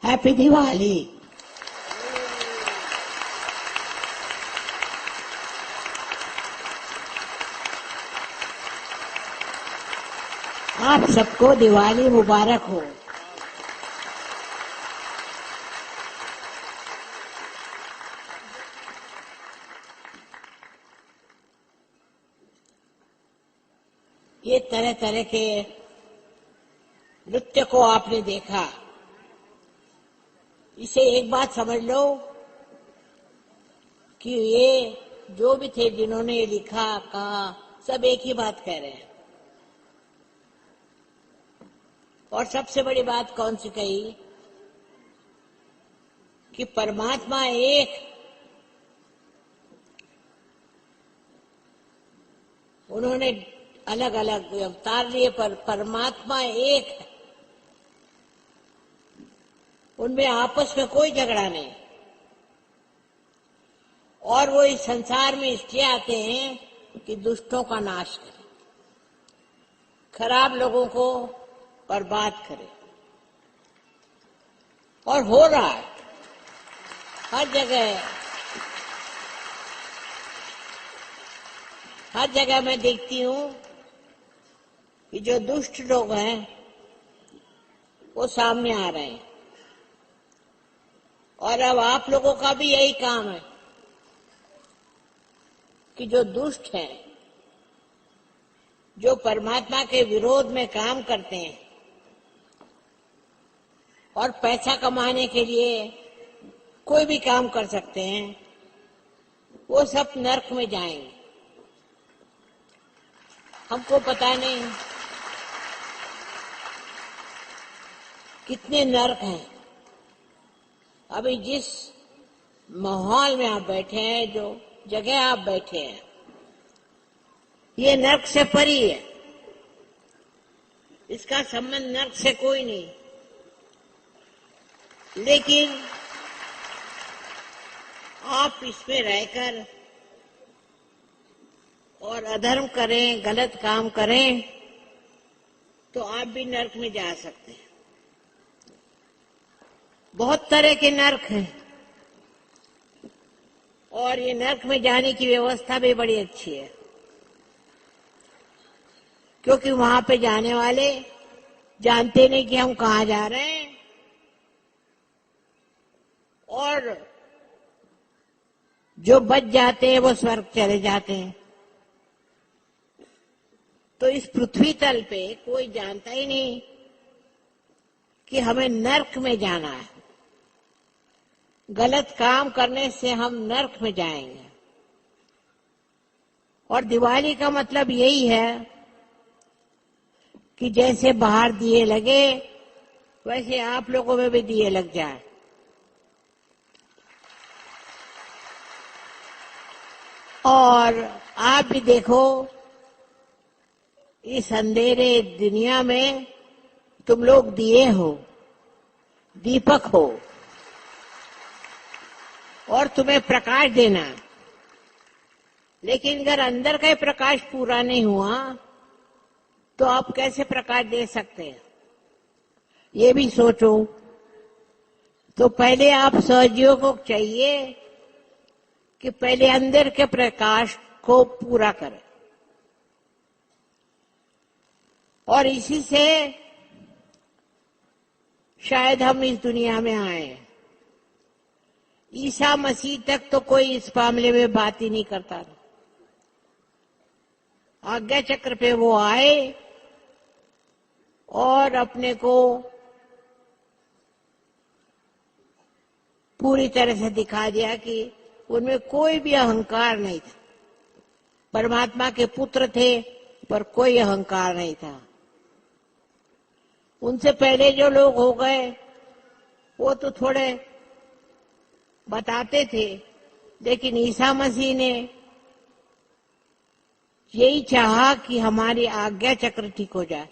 Happy Diwali. आप सबको दिवाली मुबारक हो। ये तरह तरह के नृत्य को आपने देखा। इसे एक बात समझ लो कि ये जो भी थे जिन्होंने ये लिखा कहा, सब एक ही बात कह रहे हैं। और सबसे बड़ी बात कौन सी कही कि परमात्मा एक, उन्होंने अलग अलग अवतार लिए पर परमात्मा एक है। उनमें आपस में कोई झगड़ा नहीं। और वो इस संसार में इसलिए आते हैं कि दुष्टों का नाश करें, खराब लोगों को बर्बाद करें। और हो रहा है हर जगह मैं देखती हूं कि जो दुष्ट लोग हैं वो सामने आ रहे हैं। और अब आप लोगों का भी यही काम है कि जो दुष्ट हैं, जो परमात्मा के विरोध में काम करते हैं और पैसा कमाने के लिए कोई भी काम कर सकते हैं, वो सब नरक में जाएंगे। हमको पता नहीं कितने नरक हैं। अभी जिस माहौल में आप बैठे हैं, जो जगह आप बैठे हैं, ये नरक से परी है। इसका संबंध नरक से कोई नहीं। लेकिन आप इसमें रहकर और अधर्म करें, गलत काम करें, तो आप भी नरक में जा सकते हैं। बहुत तरह के नरक हैं और ये नरक में जाने की व्यवस्था भी बड़ी अच्छी है, क्योंकि वहां पे जाने वाले जानते नहीं कि हम कहाँ जा रहे हैं। और जो बच जाते हैं वो स्वर्ग चले जाते हैं। तो इस पृथ्वी तल पे कोई जानता ही नहीं कि हमें नरक में जाना है। गलत काम करने से हम नरक में जाएंगे। और दिवाली का मतलब यही है कि जैसे बाहर दिए लगे, वैसे आप लोगों में भी दिए लग जाए। और आप भी देखो, इस अंधेरे दुनिया में तुम लोग दिए हो, दीपक हो, और तुम्हें प्रकाश देना। लेकिन अगर अंदर का ही प्रकाश पूरा नहीं हुआ तो आप कैसे प्रकाश दे सकते हैं, ये भी सोचो। तो पहले आप सहयोगियों को चाहिए कि पहले अंदर के प्रकाश को पूरा करें। और इसी से शायद हम इस दुनिया में आए। ईसा मसीह तक तो कोई इस मामले में बात ही नहीं करता था। आज्ञा चक्र पे वो आए और अपने को पूरी तरह से दिखा दिया कि उनमें कोई भी अहंकार नहीं था। परमात्मा के पुत्र थे पर कोई अहंकार नहीं था। उनसे पहले जो लोग हो गए वो तो थोड़े बताते थे, लेकिन ईसा मसीह ने यही चाहा कि हमारी आज्ञा चक्र ठीक हो जाए।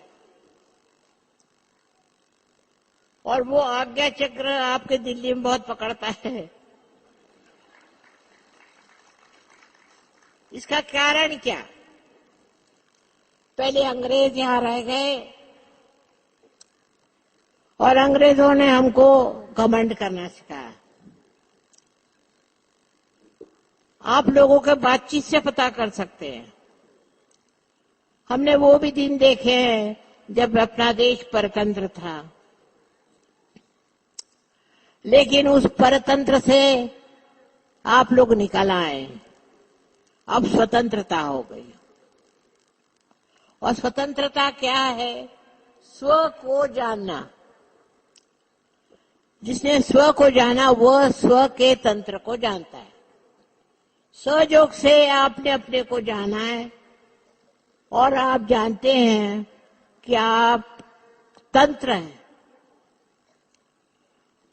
और वो आज्ञा चक्र आपके दिल्ली में बहुत पकड़ता है। इसका कारण क्या? पहले अंग्रेज यहां रह गए और अंग्रेजों ने हमको घमंड करना सिखाया। आप लोगों के बातचीत से पता कर सकते हैं। हमने वो भी दिन देखे हैं जब अपना देश परतंत्र था, लेकिन उस परतंत्र से आप लोग निकल आए। अब स्वतंत्रता हो गई। और स्वतंत्रता क्या है? स्व को जानना। जिसने स्व को जाना वह स्व के तंत्र को जानता है। सहयोग से आपने अपने को जाना है और आप जानते हैं कि आप तंत्र हैं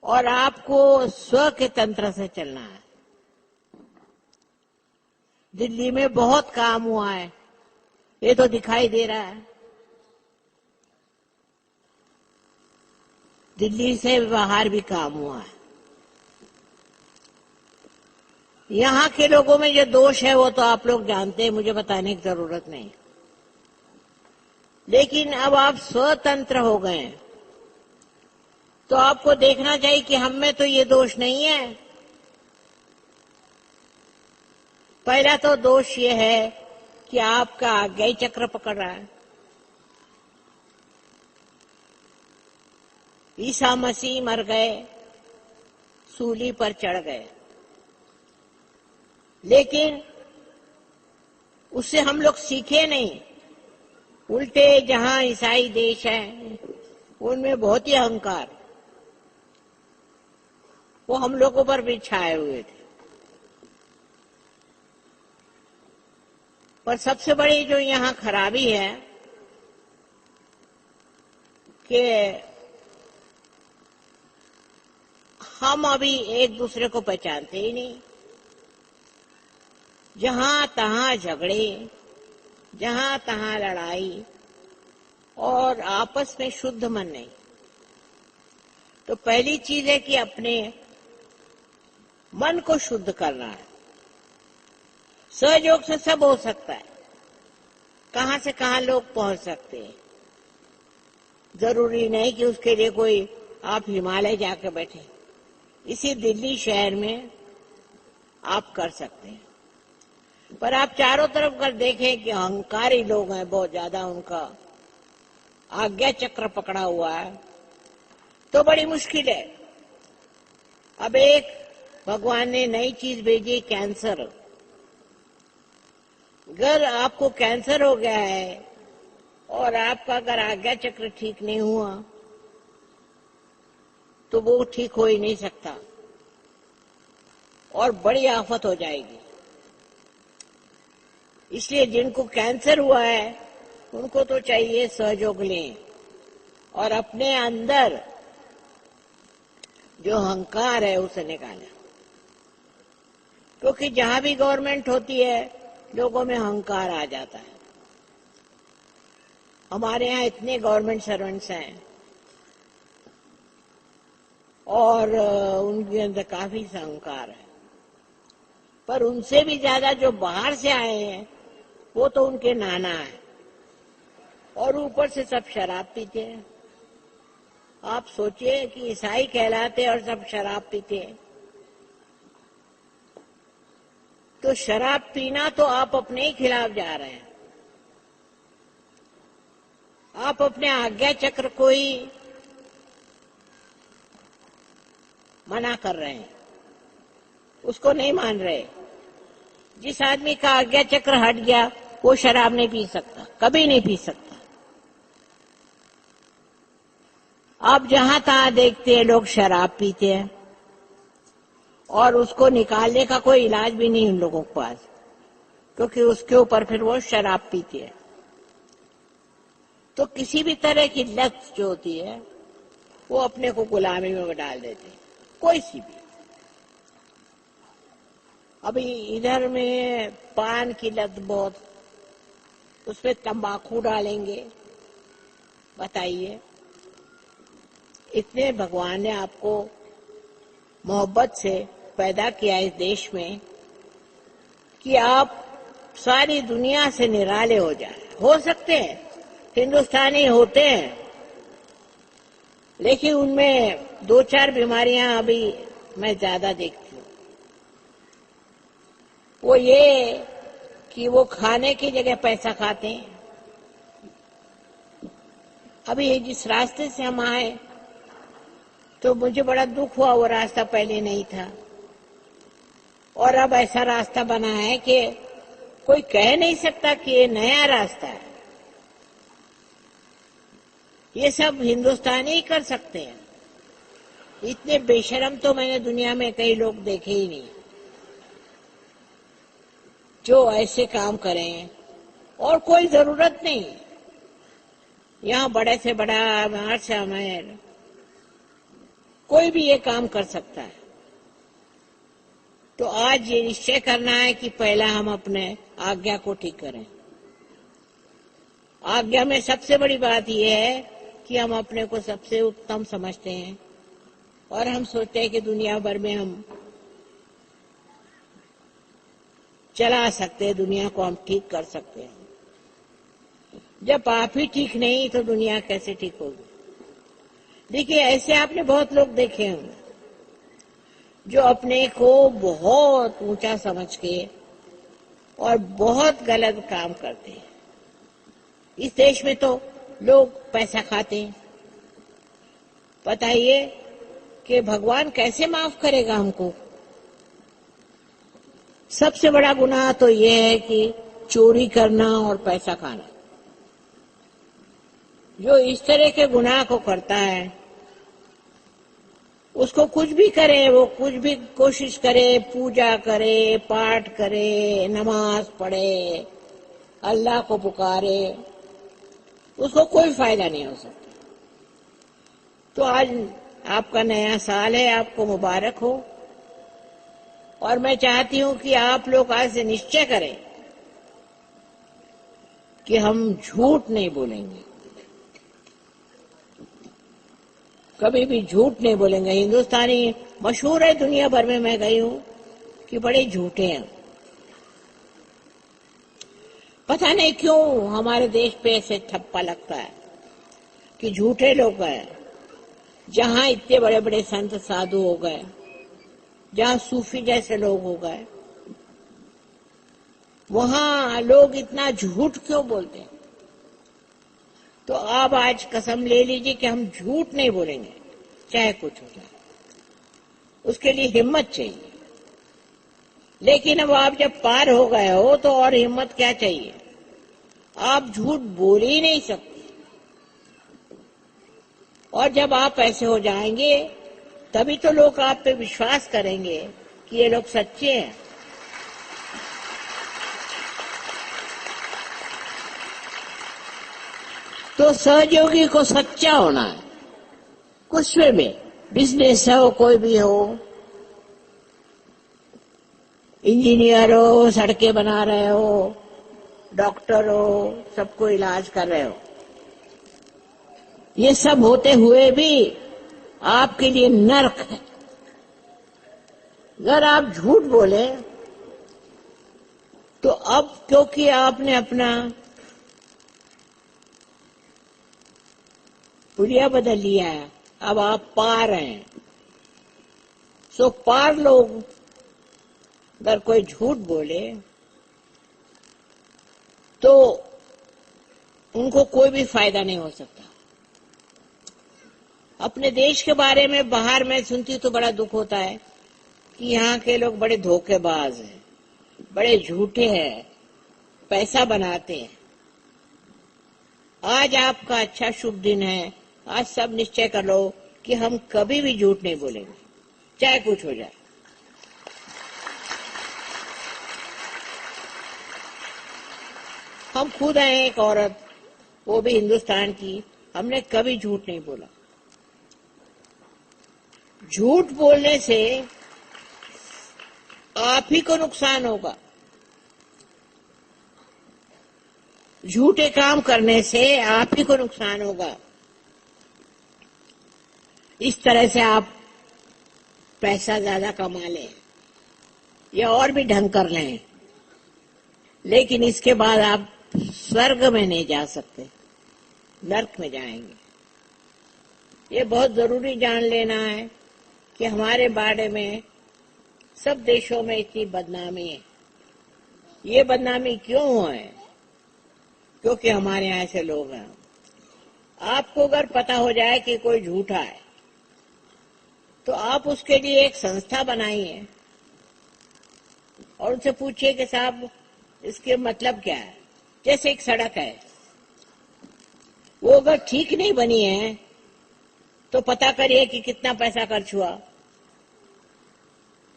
और आपको स्व के तंत्र से चलना है। दिल्ली में बहुत काम हुआ है, ये तो दिखाई दे रहा है। दिल्ली से बाहर भी काम हुआ है। यहाँ के लोगों में जो दोष है वो तो आप लोग जानते हैं, मुझे बताने की जरूरत नहीं। लेकिन अब आप स्वतंत्र हो गए हैं तो आपको देखना चाहिए कि हम में तो ये दोष नहीं है। पहला तो दोष ये है कि आपका आज्ञा चक्र पकड़ रहा है। ईसा मसीह मर गए, सूली पर चढ़ गए, लेकिन उससे हम लोग सीखे नहीं। उल्टे जहां ईसाई देश है उनमें बहुत ही अहंकार, वो हम लोगों पर भी छाए हुए थे। पर सबसे बड़ी जो यहाँ खराबी है कि हम अभी एक दूसरे को पहचानते ही नहीं। जहां तहां झगड़े, जहां तहां लड़ाई और आपस में शुद्ध मन नहीं। तो पहली चीज है कि अपने मन को शुद्ध करना है। सहयोग से सब हो सकता है। कहां से कहां लोग पहुंच सकते हैं। जरूरी नहीं कि उसके लिए कोई आप हिमालय जाकर बैठे। इसी दिल्ली शहर में आप कर सकते हैं। पर आप चारों तरफ कर देखें कि अहंकारी लोग हैं बहुत ज्यादा, उनका आज्ञा चक्र पकड़ा हुआ है, तो बड़ी मुश्किल है। अब एक भगवान ने नई चीज भेजी, कैंसर। अगर आपको कैंसर हो गया है और आपका अगर आज्ञा चक्र ठीक नहीं हुआ तो वो ठीक हो ही नहीं सकता और बड़ी आफत हो जाएगी। इसलिए जिनको कैंसर हुआ है उनको तो चाहिए सहयोग लें और अपने अंदर जो अहंकार है उसे निकालें। क्योंकि जहां भी गवर्नमेंट होती है लोगों में अहंकार आ जाता है। हमारे यहाँ इतने गवर्नमेंट सर्वेंट्स हैं और उनके अंदर काफी अहंकार है। पर उनसे भी ज्यादा जो बाहर से आए हैं वो तो उनके नाना है और ऊपर से सब शराब पीते हैं। आप सोचिए कि ईसाई कहलाते और सब शराब पीते हैं। तो शराब पीना तो आप अपने ही खिलाफ जा रहे हैं। आप अपने आज्ञा चक्र को ही मना कर रहे हैं, उसको नहीं मान रहे। जिस आदमी का आज्ञा चक्र हट गया वो शराब नहीं पी सकता, कभी नहीं पी सकता। आप जहां तहां देखते हैं लोग शराब पीते हैं और उसको निकालने का कोई इलाज भी नहीं उन लोगों के पास, क्योंकि उसके ऊपर फिर वो शराब पीते हैं। तो किसी भी तरह की लत जो होती है वो अपने को गुलामी में डाल देते हैं, कोई सी भी। अभी इधर में पान की लत बहुत, उसमें तंबाकू डालेंगे। बताइए, इतने भगवान ने आपको मोहब्बत से पैदा किया इस देश में कि आप सारी दुनिया से निराले हो जाए। हो सकते हैं, हिंदुस्तानी होते हैं, लेकिन उनमें 2-4 बीमारियां अभी मैं ज्यादा देखती हूँ। वो ये कि वो खाने की जगह पैसा खाते हैं। अभी जिस रास्ते से हम आए तो मुझे बड़ा दुख हुआ, वो रास्ता पहले नहीं था और अब ऐसा रास्ता बना है कि कोई कह नहीं सकता कि ये नया रास्ता है। ये सब हिंदुस्तानी ही कर सकते हैं। इतने बेशरम तो मैंने दुनिया में कई लोग देखे ही नहीं जो ऐसे काम करें, और कोई जरूरत नहीं। यहाँ बड़े से बड़ा, अमीर से अमीर, कोई भी ये काम कर सकता है। तो आज ये निश्चय करना है कि पहला हम अपने आज्ञा को ठीक करें। आज्ञा में सबसे बड़ी बात यह है कि हम अपने को सबसे उत्तम समझते हैं और हम सोचते हैं कि दुनिया भर में हम चला सकते हैं, दुनिया को हम ठीक कर सकते हैं। जब आप ही ठीक नहीं तो दुनिया कैसे ठीक होगी? देखिए, ऐसे आपने बहुत लोग देखे होंगे जो अपने को बहुत ऊंचा समझ के और बहुत गलत काम करते हैं। इस देश में तो लोग पैसा खाते हैं। बताइए कि भगवान कैसे माफ करेगा हमको? सबसे बड़ा गुनाह तो यह है कि चोरी करना और पैसा खाना। जो इस तरह के गुनाह को करता है, उसको कुछ भी करे, वो कुछ भी कोशिश करे, पूजा करे, पाठ करे, नमाज पढ़े, अल्लाह को पुकारे, उसको कोई फायदा नहीं हो सकता। तो आज आपका नया साल है, आपको मुबारक हो। और मैं चाहती हूं कि आप लोग आज से निश्चय करें कि हम झूठ नहीं बोलेंगे, कभी भी झूठ नहीं बोलेंगे। हिंदुस्तानी मशहूर है दुनिया भर में, मैं गई हूं कि बड़े झूठे हैं। पता नहीं क्यों हमारे देश पे ऐसे ठप्पा लगता है कि झूठे लोग हैं। जहां इतने बड़े बड़े संत साधु हो गए, जहां सूफी जैसे लोग हो गए, वहां लोग इतना झूठ क्यों बोलते हैं? तो आप आज कसम ले लीजिए कि हम झूठ नहीं बोलेंगे, चाहे कुछ हो जाए। उसके लिए हिम्मत चाहिए। लेकिन अब आप जब पार हो गए हो तो और हिम्मत क्या चाहिए? आप झूठ बोल ही नहीं सकते। और जब आप ऐसे हो जाएंगे तभी तो लोग आप पे विश्वास करेंगे कि ये लोग सच्चे हैं। तो सहयोगी को सच्चा होना है, कुछ में भी, बिजनेस हो, कोई भी हो, इंजीनियर हो, सड़कें बना रहे हो, डॉक्टर हो, सबको इलाज कर रहे हो। ये सब होते हुए भी आपके लिए नर्क है। अगर आप झूठ बोले तो अब क्योंकि आपने अपना पुलिया बदल लिया है, अब आप पार हैं। सो पार लोग अगर कोई झूठ बोले तो उनको कोई भी फायदा नहीं हो सकता। अपने देश के बारे में बाहर में सुनती हूं तो बड़ा दुख होता है कि यहाँ के लोग बड़े धोखेबाज हैं, बड़े झूठे हैं, पैसा बनाते हैं। आज आपका अच्छा शुभ दिन है। आज सब निश्चय कर लो कि हम कभी भी झूठ नहीं बोलेंगे, चाहे कुछ हो जाए। हम खुद हैं एक औरत, वो भी हिंदुस्तान की, हमने कभी झूठ नहीं बोला। झूठ बोलने से आप ही को नुकसान होगा। झूठे काम करने से आप ही को नुकसान होगा। इस तरह से आप पैसा ज्यादा कमा लें या और भी ढंग कर लें, लेकिन इसके बाद आप स्वर्ग में नहीं जा सकते, नर्क में जाएंगे। ये बहुत जरूरी जान लेना है कि हमारे बारे में सब देशों में इतनी बदनामी है। ये बदनामी क्यों है? क्योंकि हमारे यहाँ ऐसे लोग हैं। आपको अगर पता हो जाए कि कोई झूठा है तो आप उसके लिए एक संस्था बनाइए और उनसे पूछिए कि साहब इसके मतलब क्या है। जैसे एक सड़क है, वो अगर ठीक नहीं बनी है तो पता करिए कि कितना पैसा खर्च हुआ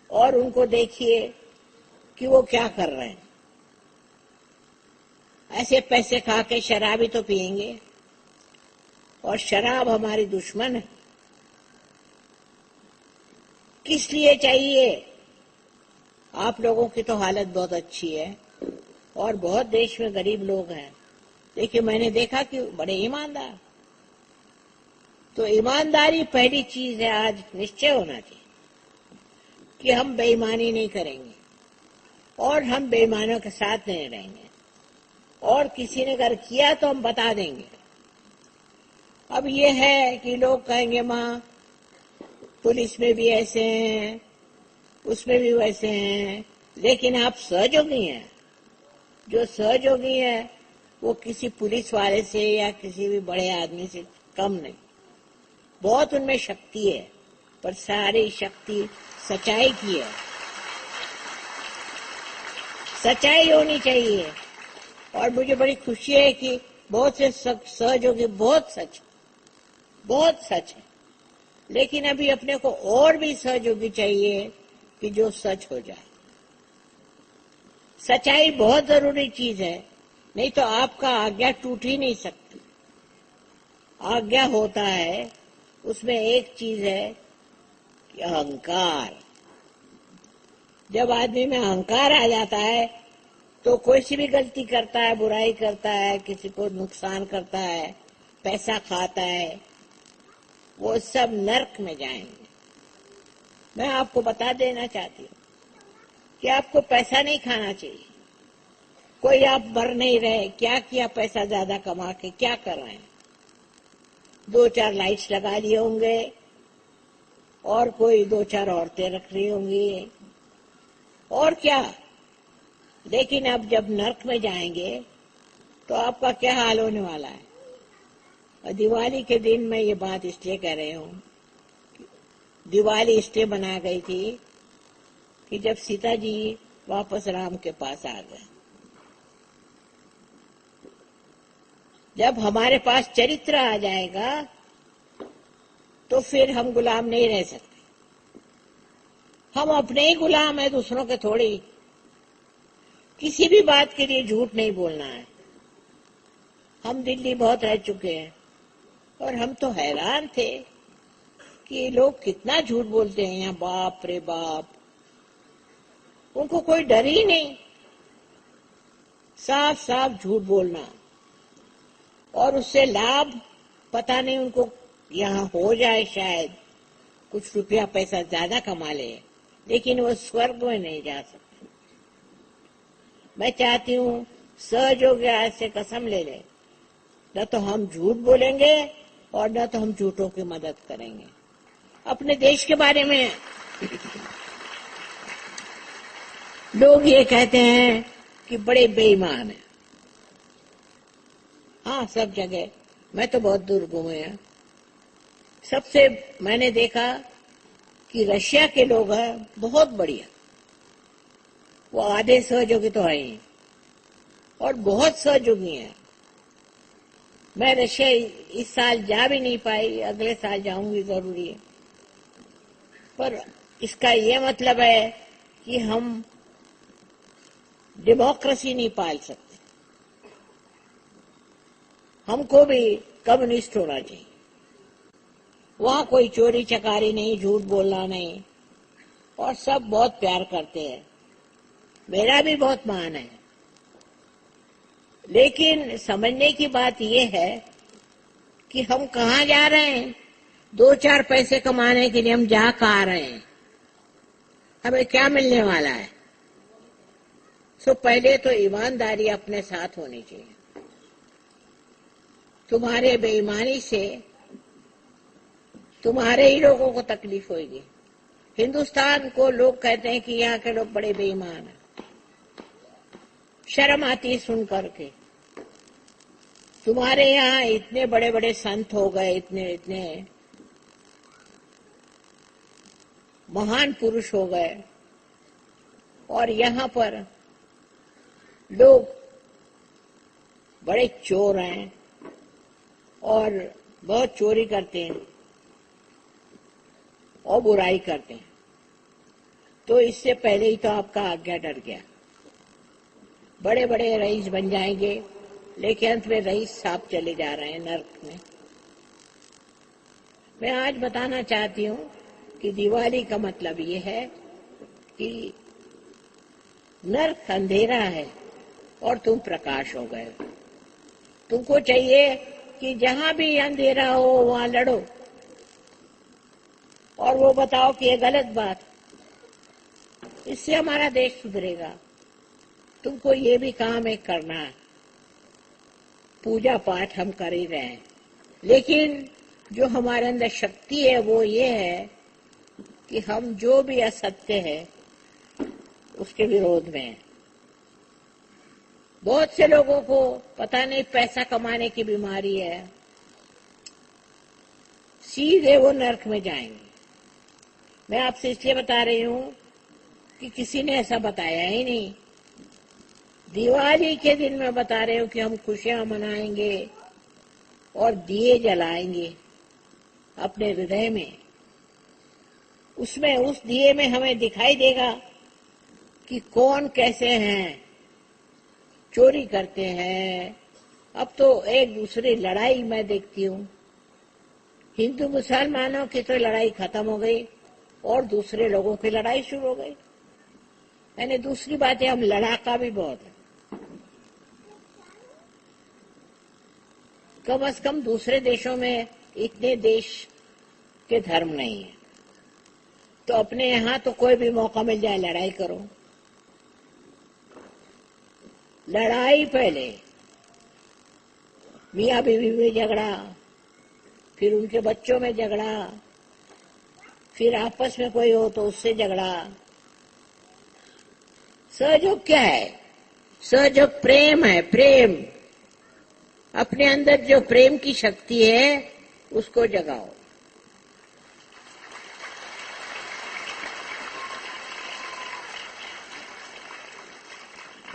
और उनको देखिए कि वो क्या कर रहे हैं। ऐसे पैसे खा के शराब ही तो पिएंगे, और शराब हमारी दुश्मन है। किस लिए चाहिए? आप लोगों की तो हालत बहुत अच्छी है और बहुत देश में गरीब लोग हैं, लेकिन मैंने देखा कि बड़े ईमानदार। तो ईमानदारी पहली चीज है। आज निश्चय होना चाहिए कि हम बेईमानी नहीं करेंगे और हम बेईमानों के साथ नहीं रहेंगे, और किसी ने अगर किया तो हम बता देंगे। अब ये है कि लोग कहेंगे माँ पुलिस में भी ऐसे हैं, उसमें भी वैसे हैं, लेकिन आप सहयोगी हैं। जो सहयोगी है वो किसी पुलिस वाले से या किसी भी बड़े आदमी से कम नहीं। बहुत उनमें शक्ति है, पर सारी शक्ति सच्चाई की है। सच्चाई होनी चाहिए। और मुझे बड़ी खुशी है कि बहुत से सहयोगी बहुत सच है, लेकिन अभी अपने को और भी सहयोगी चाहिए कि जो सच हो जाए। सच्चाई बहुत जरूरी चीज है, नहीं तो आपका आज्ञा टूट ही नहीं सकती। आज्ञा होता है, उसमें एक चीज है कि अहंकार। जब आदमी में अहंकार आ जाता है तो कोई सी भी गलती करता है, बुराई करता है, किसी को नुकसान करता है, पैसा खाता है, वो सब नर्क में जाएंगे। मैं आपको बता देना चाहती हूँ कि आपको पैसा नहीं खाना चाहिए। कोई आप मर नहीं रहे, क्या किया पैसा ज्यादा कमा के, क्या कर रहे हैं? 2-4 लाइट्स लगा लिए होंगे और कोई 2-4 औरतें रख रही होंगी, और क्या। लेकिन अब जब नर्क में जाएंगे तो आपका क्या हाल होने वाला है? और दिवाली के दिन मैं ये बात इसलिए कह रही हूँ, दिवाली इसलिए बनाई गई थी कि जब सीता जी वापस राम के पास आ गए, जब हमारे पास चरित्र आ जाएगा तो फिर हम गुलाम नहीं रह सकते। हम अपने ही गुलाम हैं, दूसरों के थोड़ी। किसी भी बात के लिए झूठ नहीं बोलना है। हम दिल्ली बहुत रह चुके हैं और हम तो हैरान थे कि लोग कितना झूठ बोलते हैं यहाँ। बाप रे बाप, उनको कोई डर ही नहीं। साफ साफ झूठ बोलना, और उससे लाभ पता नहीं उनको यहाँ हो जाए, शायद कुछ रुपया पैसा ज्यादा कमा ले, लेकिन वो स्वर्ग में नहीं जा सकते। मैं चाहती हूँ सहयोग आज से कसम ले ले, न तो हम झूठ बोलेंगे और न तो हम झूठों की मदद करेंगे। अपने देश के बारे में लोग ये कहते हैं कि बड़े बेईमान हैं। हाँ, सब जगह। मैं तो बहुत दूर घूमे हैं। सबसे मैंने देखा कि रशिया के लोग हैं बहुत बढ़िया, वो आधे सहयोगी तो है ही, और बहुत सहयोगी हैं। मैं रशिया इस साल जा भी नहीं पाई, अगले साल जाऊंगी जरूरी है। पर इसका ये मतलब है कि हम डेमोक्रेसी नहीं पाल सकते। हमको भी कम्युनिस्ट होना चाहिए। वहां कोई चोरी चकारी नहीं, झूठ बोलना नहीं, और सब बहुत प्यार करते हैं। मेरा भी बहुत मान है, लेकिन समझने की बात यह है कि हम कहाँ जा रहे हैं। 2-4 पैसे कमाने के लिए हम जा कहाँ रहे हैं? हमें क्या मिलने वाला है? सो पहले तो ईमानदारी अपने साथ होनी चाहिए। तुम्हारे बेईमानी से तुम्हारे ही लोगों को तकलीफ होगी। हिंदुस्तान को लोग कहते हैं कि यहाँ के लोग बड़े बेईमान हैं। शर्म आती है सुन करके। तुम्हारे यहाँ इतने बड़े बड़े संत हो गए, इतने इतने महान पुरुष हो गए, और यहाँ पर लोग बड़े चोर हैं और बहुत चोरी करते हैं और बुराई करते हैं। तो इससे पहले ही तो आपका आज्ञा डर गया। बड़े बड़े रईस बन जाएंगे, लेकिन अंत में रईस साफ चले जा रहे हैं नर्क में। मैं आज बताना चाहती हूँ कि दिवाली का मतलब ये है कि नर्क अंधेरा है और तुम प्रकाश हो गए। तुमको चाहिए कि जहां भी अंधेरा हो वहां लड़ो और वो बताओ कि ये गलत बात, इससे हमारा देश सुधरेगा। तुमको ये भी काम है करना है। पूजा पाठ हम कर ही रहे हैं, लेकिन जो हमारे अंदर शक्ति है वो ये है कि हम जो भी असत्य है उसके विरोध में हैं। बहुत से लोगों को पता नहीं पैसा कमाने की बीमारी है, सीधे वो नर्क में जाएंगे। मैं आपसे इसलिए बता रही हूं कि किसी ने ऐसा बताया ही नहीं। दिवाली के दिन मैं बता रही हूं कि हम खुशियां मनाएंगे और दिए जलाएंगे अपने हृदय में। उसमें, उस दिए में हमें दिखाई देगा कि कौन कैसे हैं, चोरी करते हैं। अब तो एक दूसरी लड़ाई मैं देखती हूँ। हिंदू मुसलमानों की तो लड़ाई खत्म हो गई और दूसरे लोगों की लड़ाई शुरू हो गई। यानी दूसरी बात है, हम लड़ाका भी बहुत है। कम से कम दूसरे देशों में इतने देश के धर्म नहीं है, तो अपने यहां तो कोई भी मौका मिल जाए लड़ाई करो। लड़ाई पहले मियाँ बीवी में झगड़ा, फिर उनके बच्चों में झगड़ा, फिर आपस में कोई हो तो उससे झगड़ा। सहयोग क्या है? सहयोग प्रेम है। प्रेम, अपने अंदर जो प्रेम की शक्ति है उसको जगाओ।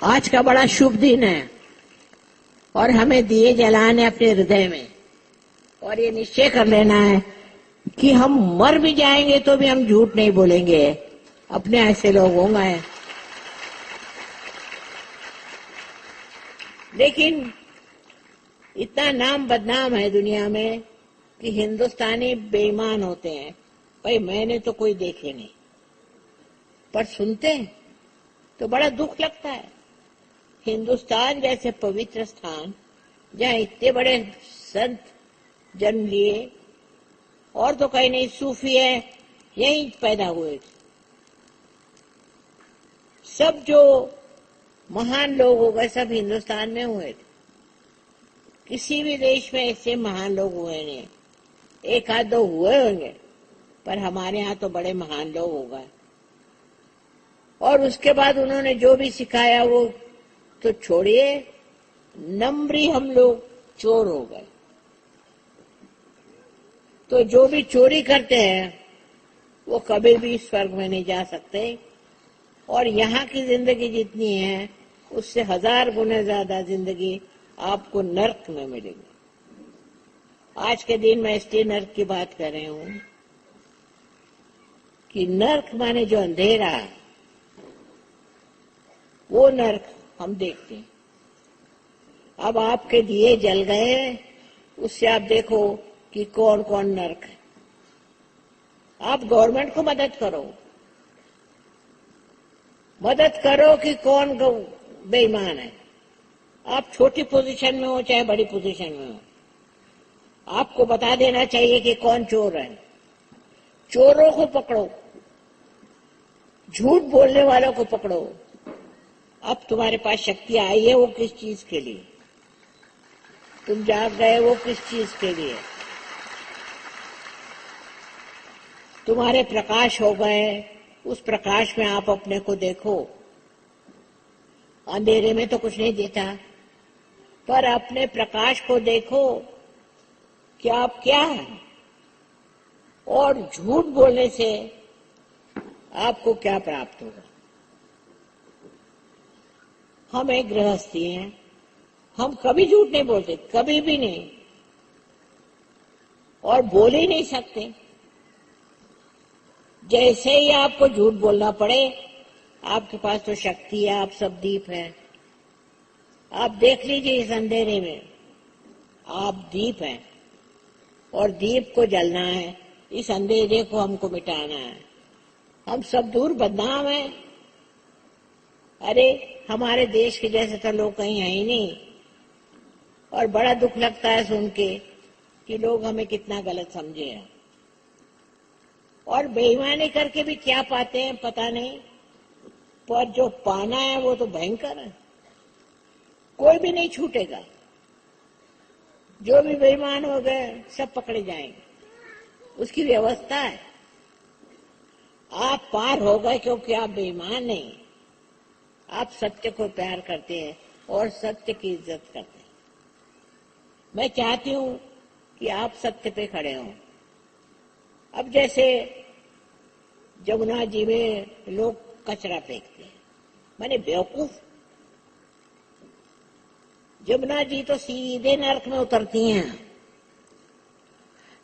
आज का बड़ा शुभ दिन है और हमें दिए जलाने अपने हृदय में, और ये निश्चय कर लेना है कि हम मर भी जाएंगे तो भी हम झूठ नहीं बोलेंगे। अपने ऐसे लोग होंगे। लेकिन इतना नाम बदनाम है दुनिया में कि हिंदुस्तानी बेईमान होते हैं। भाई मैंने तो कोई देखे नहीं, पर सुनते हैं तो बड़ा दुख लगता है। हिंदुस्तान जैसे पवित्र स्थान, जहाँ इतने बड़े संत जन्म लिए, और तो कहीं नहीं, सूफी है, यहीं पैदा हुए। सब जो महान लोग हो गए सब हिंदुस्तान में हुए थे। किसी भी देश में ऐसे महान लोग हुए नहीं। एक आध दो हुए होंगे, पर हमारे यहाँ तो बड़े महान लोग हो गए। और उसके बाद उन्होंने जो भी सिखाया वो तो छोड़िए, नम्री हम लोग चोर हो गए। तो जो भी चोरी करते हैं वो कभी भी स्वर्ग में नहीं जा सकते, और यहाँ की जिंदगी जितनी है उससे 1000 गुना ज्यादा जिंदगी आपको नर्क में मिलेगी। आज के दिन मैं इसलिए नर्क की बात कर रही हूँ कि नर्क माने जो अंधेरा है, वो नर्क हम देखते हैं। अब आपके दिए जल गए, उससे आप देखो कि कौन कौन नर्क है। आप गवर्नमेंट को मदद करो कि कौन बेईमान है। आप छोटी पोजीशन में हो चाहे बड़ी पोजीशन में हो, आपको बता देना चाहिए कि कौन चोर है। चोरों को पकड़ो, झूठ बोलने वालों को पकड़ो। अब तुम्हारे पास शक्ति आई है, वो किस चीज के लिए? तुम जाग गए, वो किस चीज के लिए? तुम्हारे प्रकाश हो गए, उस प्रकाश में आप अपने को देखो। अंधेरे में तो कुछ नहीं दिखता, पर अपने प्रकाश को देखो कि आप क्या हैं, और झूठ बोलने से आपको क्या प्राप्त होगा। हम एक गृहस्थी हैं, हम कभी झूठ नहीं बोलते, कभी भी नहीं, और बोल ही नहीं सकते। जैसे ही आपको झूठ बोलना पड़े, आपके पास तो शक्ति है, आप सब दीप हैं। आप देख लीजिए इस अंधेरे में, आप दीप हैं, और दीप को जलना है, इस अंधेरे को हमको मिटाना है। हम सब दूर बदनाम हैं। अरे हमारे देश के जैसे तो लोग कहीं है ही नहीं, और बड़ा दुख लगता है सुन के कि लोग हमें कितना गलत समझे हैं, और बेईमानी करके भी क्या पाते हैं पता नहीं, पर जो पाना है वो तो भयंकर है। कोई भी नहीं छूटेगा, जो भी बेईमान हो गए सब पकड़े जाएंगे, उसकी व्यवस्था है। आप पार हो गए क्योंकि आप बेईमान नहीं, आप सत्य को प्यार करते हैं और सत्य की इज्जत करते हैं। मैं चाहती हूं कि आप सत्य पे खड़े हों। अब जैसे जमुना जी में लोग कचरा फेंकते हैं, माने बेवकूफ। जमुना जी तो सीधे नरक में उतरती हैं,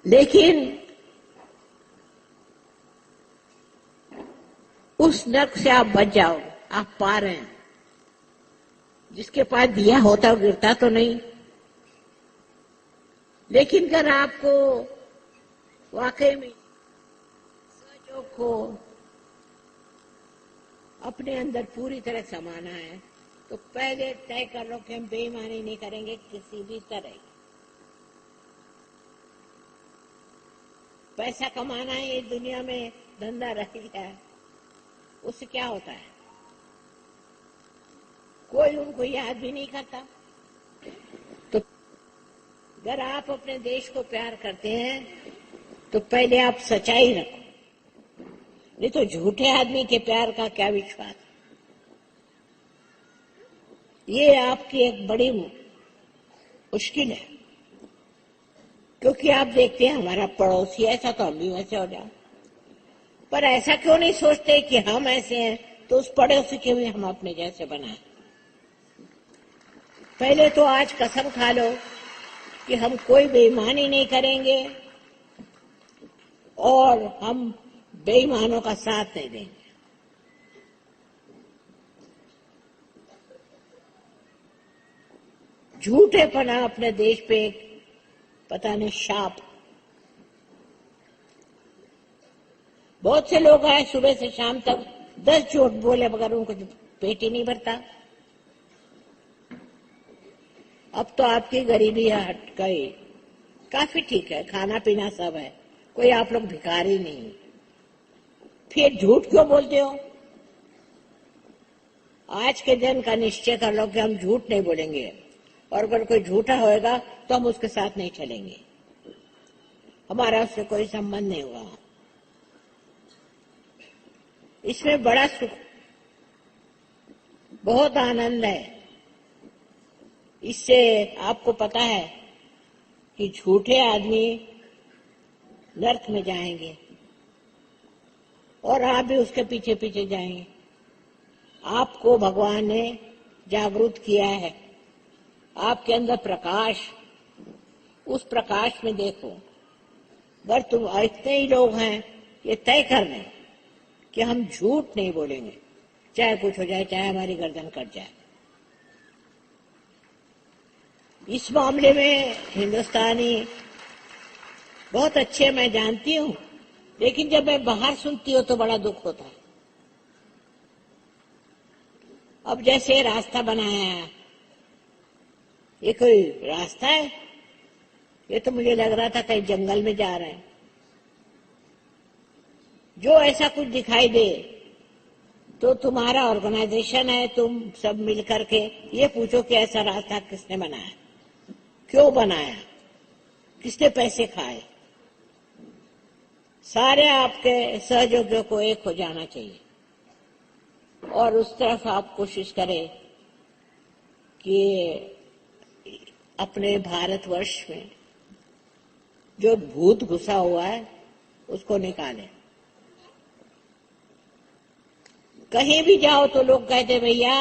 लेकिन उस नरक से आप बच जाओ, आप पार हैं। जिसके पास दिया होता गिरता तो नहीं, लेकिन अगर आपको वाकई में सचो को अपने अंदर पूरी तरह समाना है, तो पहले तय कर लो कि हम बेईमानी नहीं करेंगे किसी भी तरह। पैसा कमाना है, ये दुनिया में धंधा रह गया है, उससे क्या होता है? कोई उनको याद भी नहीं करता। तो अगर आप अपने देश को प्यार करते हैं तो पहले आप सच्चाई रखो, नहीं तो झूठे आदमी के प्यार का क्या विश्वास। ये आपकी एक बड़ी मुश्किल है, क्योंकि आप देखते हैं हमारा पड़ोसी ऐसा तो हम भी वैसे हो जाए, पर ऐसा क्यों नहीं सोचते कि हम ऐसे हैं तो उस पड़ोसी के भी हम अपने जैसे बनाएं। पहले तो आज कसम खा लो कि हम कोई बेईमानी नहीं करेंगे और हम बेईमानों का साथ नहीं देंगे। झूठेपना अपने देश पे एक पता नहीं शाप। बहुत से लोग आए सुबह से शाम तक 10 झूठ बोले मगर उनको पेट ही नहीं भरता। अब तो आपकी गरीबी हट गई, काफी ठीक है, खाना पीना सब है, कोई आप लोग भिखारी नहीं। फिर झूठ क्यों बोलते हो? आज के दिन का निश्चय कर लो कि हम झूठ नहीं बोलेंगे, और अगर कोई झूठा होएगा तो हम उसके साथ नहीं चलेंगे, हमारा उससे कोई संबंध नहीं हुआ। इसमें बड़ा सुख, बहुत आनंद है। इससे आपको पता है कि झूठे आदमी नरक में जाएंगे और आप भी उसके पीछे पीछे जाएंगे। आपको भगवान ने जागरूक किया है, आपके अंदर प्रकाश, उस प्रकाश में देखो। अगर तुम इतने ही लोग हैं, ये तय कर लें कि हम झूठ नहीं बोलेंगे, चाहे कुछ हो जाए, चाहे हमारी गर्दन कट जाए। इस मामले में हिंदुस्तानी बहुत अच्छे मैं जानती हूँ, लेकिन जब मैं बाहर सुनती हूँ तो बड़ा दुख होता है। अब जैसे रास्ता बनाया है, ये कोई रास्ता है? ये तो मुझे लग रहा था कहीं जंगल में जा रहे हैं। जो ऐसा कुछ दिखाई दे तो तुम्हारा ऑर्गेनाइजेशन है, तुम सब मिलकर के ये पूछो कि ऐसा रास्ता किसने बनाया, क्यों बनाया, किसने पैसे खाए। सारे आपके सहयोगियों को एक हो जाना चाहिए और उस तरफ आप कोशिश करें कि अपने भारतवर्ष में जो भूत घुसा हुआ है उसको निकालें। कहीं भी जाओ तो लोग कहते भैया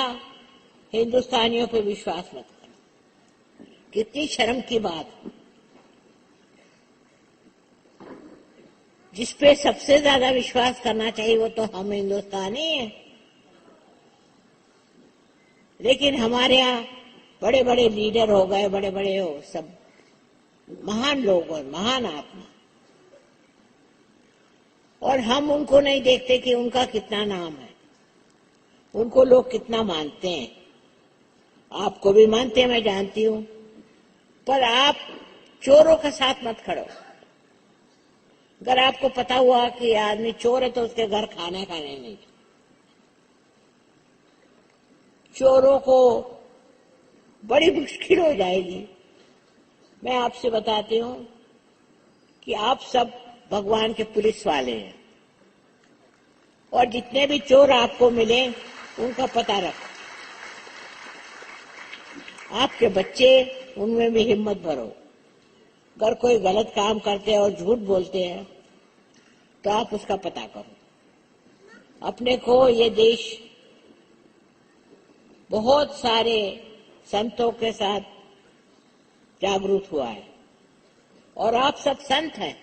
हिंदुस्तानियों पे विश्वास मत करो। कितनी शर्म की बात। जिस पे सबसे ज्यादा विश्वास करना चाहिए वो तो हम हिंदुस्तानी हैं। लेकिन हमारे यहाँ बड़े बड़े लीडर हो गए, बड़े बड़े हो सब महान लोग और महान आत्मा, और हम उनको नहीं देखते कि उनका कितना नाम है, उनको लोग कितना मानते हैं। आपको भी मानते हैं, मैं जानती हूं, पर आप चोरों के साथ मत खड़ो। अगर आपको पता हुआ कि आदमी चोर है तो उसके घर खाने नहीं। चोरों को बड़ी मुश्किल हो जाएगी। मैं आपसे बताती हूं कि आप सब भगवान के पुलिस वाले हैं और जितने भी चोर आपको मिले उनका पता रखो। आपके बच्चे, उनमें भी हिम्मत भरो। अगर कोई गलत काम करते हैं और झूठ बोलते हैं तो आप उसका पता करो। अपने को ये देश बहुत सारे संतों के साथ जागरूक हुआ है और आप सब संत हैं।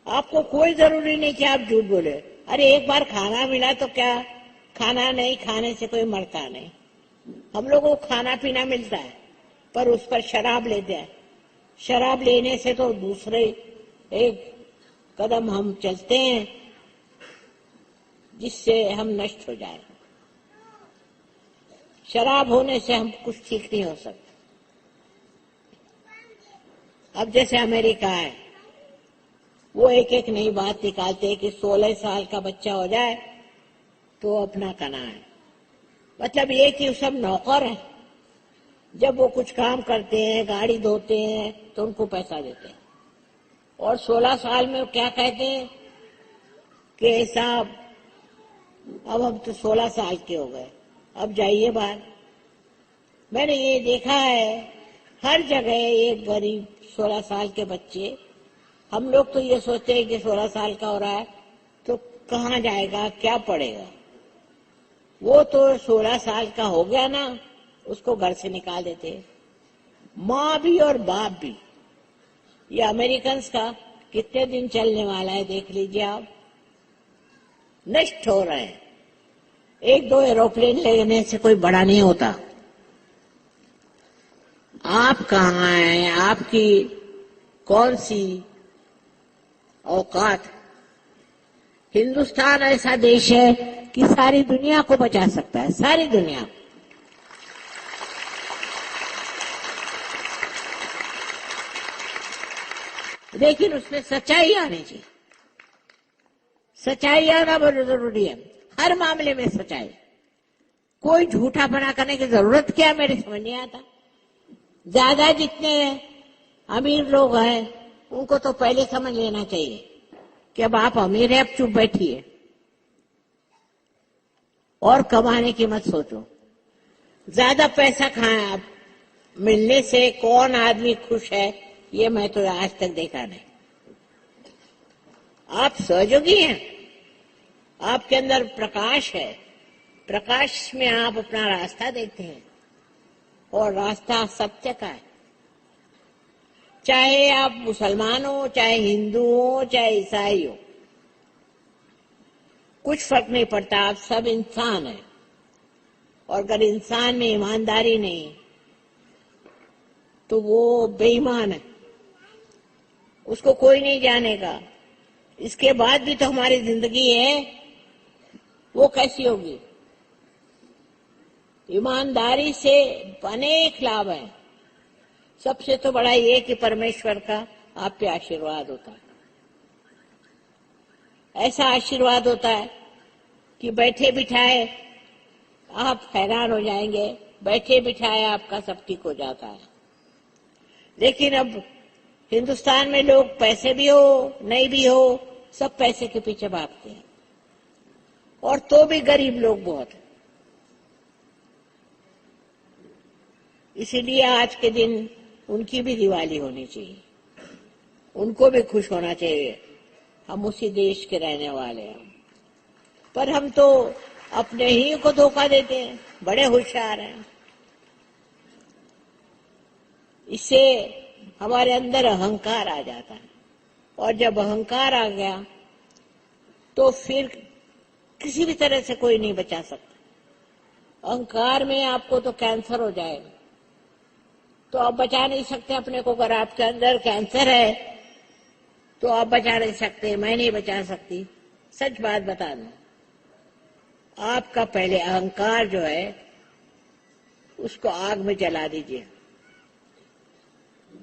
आपको कोई जरूरी नहीं कि आप झूठ बोले। अरे एक बार खाना मिला तो क्या, खाना नहीं खाने से कोई मरता नहीं। हम लोगों को खाना पीना मिलता है पर उस पर शराब लेते हैं। शराब लेने से तो दूसरे एक कदम हम चलते हैं जिससे हम नष्ट हो जाए। शराब होने से हम कुछ ठीक नहीं हो सकते। अब जैसे अमेरिका है, वो एक एक नई बात निकालते हैं कि 16 साल का बच्चा हो जाए तो अपना कना है। मतलब ये कि सब नौकर है। जब वो कुछ काम करते हैं, गाड़ी धोते हैं, तो उनको पैसा देते हैं। और 16 साल में क्या कहते हैं कि साहब अब हम तो 16 साल के हो गए, अब जाइए बाहर। मैंने ये देखा है हर जगह ये गरीब 16 साल के बच्चे। हम लोग तो ये सोचते हैं कि 16 साल का हो रहा है तो कहाँ जाएगा, क्या पढ़ेगा। वो तो 16 साल का हो गया ना, उसको घर से निकाल देते हैं। माँ भी और बाप भी। ये अमेरिकन का कितने दिन चलने वाला है देख लीजिए आप। नष्ट हो रहे हैं। एक दो एरोप्लेन लेने से कोई बड़ा नहीं होता। आप कहाँ हैं, आपकी कौन सी औकात। हिंदुस्तान ऐसा देश है कि सारी दुनिया को बचा सकता है, सारी दुनिया। लेकिन उसमें सच्चाई आनी चाहिए। सच्चाई आना बहुत जरूरी है। हर मामले में सच्चाई। कोई झूठा बना करने की जरूरत क्या, मेरे समझ नहीं आता। ज्यादा जितने अमीर लोग हैं उनको तो पहले समझ लेना चाहिए कि अब आप अमीर हैं, अब चुप बैठिए और कमाने की मत सोचो। ज्यादा पैसा खाएं आप। मिलने से कौन आदमी खुश है ये मैं तो आज तक देखा नहीं। आप सहयोगी हैं, आपके अंदर प्रकाश है। प्रकाश में आप अपना रास्ता देखते हैं और रास्ता सत्य का है। चाहे आप मुसलमान हो, चाहे हिंदू हो, चाहे ईसाई हो, कुछ फर्क नहीं पड़ता। आप सब इंसान हैं और अगर इंसान में ईमानदारी नहीं तो वो बेईमान है, उसको कोई नहीं जानेगा। इसके बाद भी तो हमारी जिंदगी है, वो कैसी होगी। ईमानदारी से अनेक लाभ है। सबसे तो बड़ा ये कि परमेश्वर का आप पे आशीर्वाद होता है। ऐसा आशीर्वाद होता है कि बैठे बिठाए आप हैरान हो जाएंगे। बैठे बिठाए आपका सब ठीक हो जाता है। लेकिन अब हिंदुस्तान में लोग पैसे भी हो नहीं भी हो सब पैसे के पीछे भागते हैं, और तो भी गरीब लोग बहुत हैं। इसीलिए आज के दिन उनकी भी दिवाली होनी चाहिए, उनको भी खुश होना चाहिए। हम उसी देश के रहने वाले हैं, पर हम तो अपने ही को धोखा देते हैं, बड़े होशियार हैं। इससे हमारे अंदर अहंकार आ जाता है, और जब अहंकार आ गया तो फिर किसी भी तरह से कोई नहीं बचा सकता। अहंकार में आपको तो कैंसर हो जाएगा, तो आप बचा नहीं सकते अपने को। अगर आपके अंदर कैंसर है तो आप बचा नहीं सकते, मैं नहीं बचा सकती। सच बात बता दूं, आपका पहले अहंकार जो है उसको आग में जला दीजिए,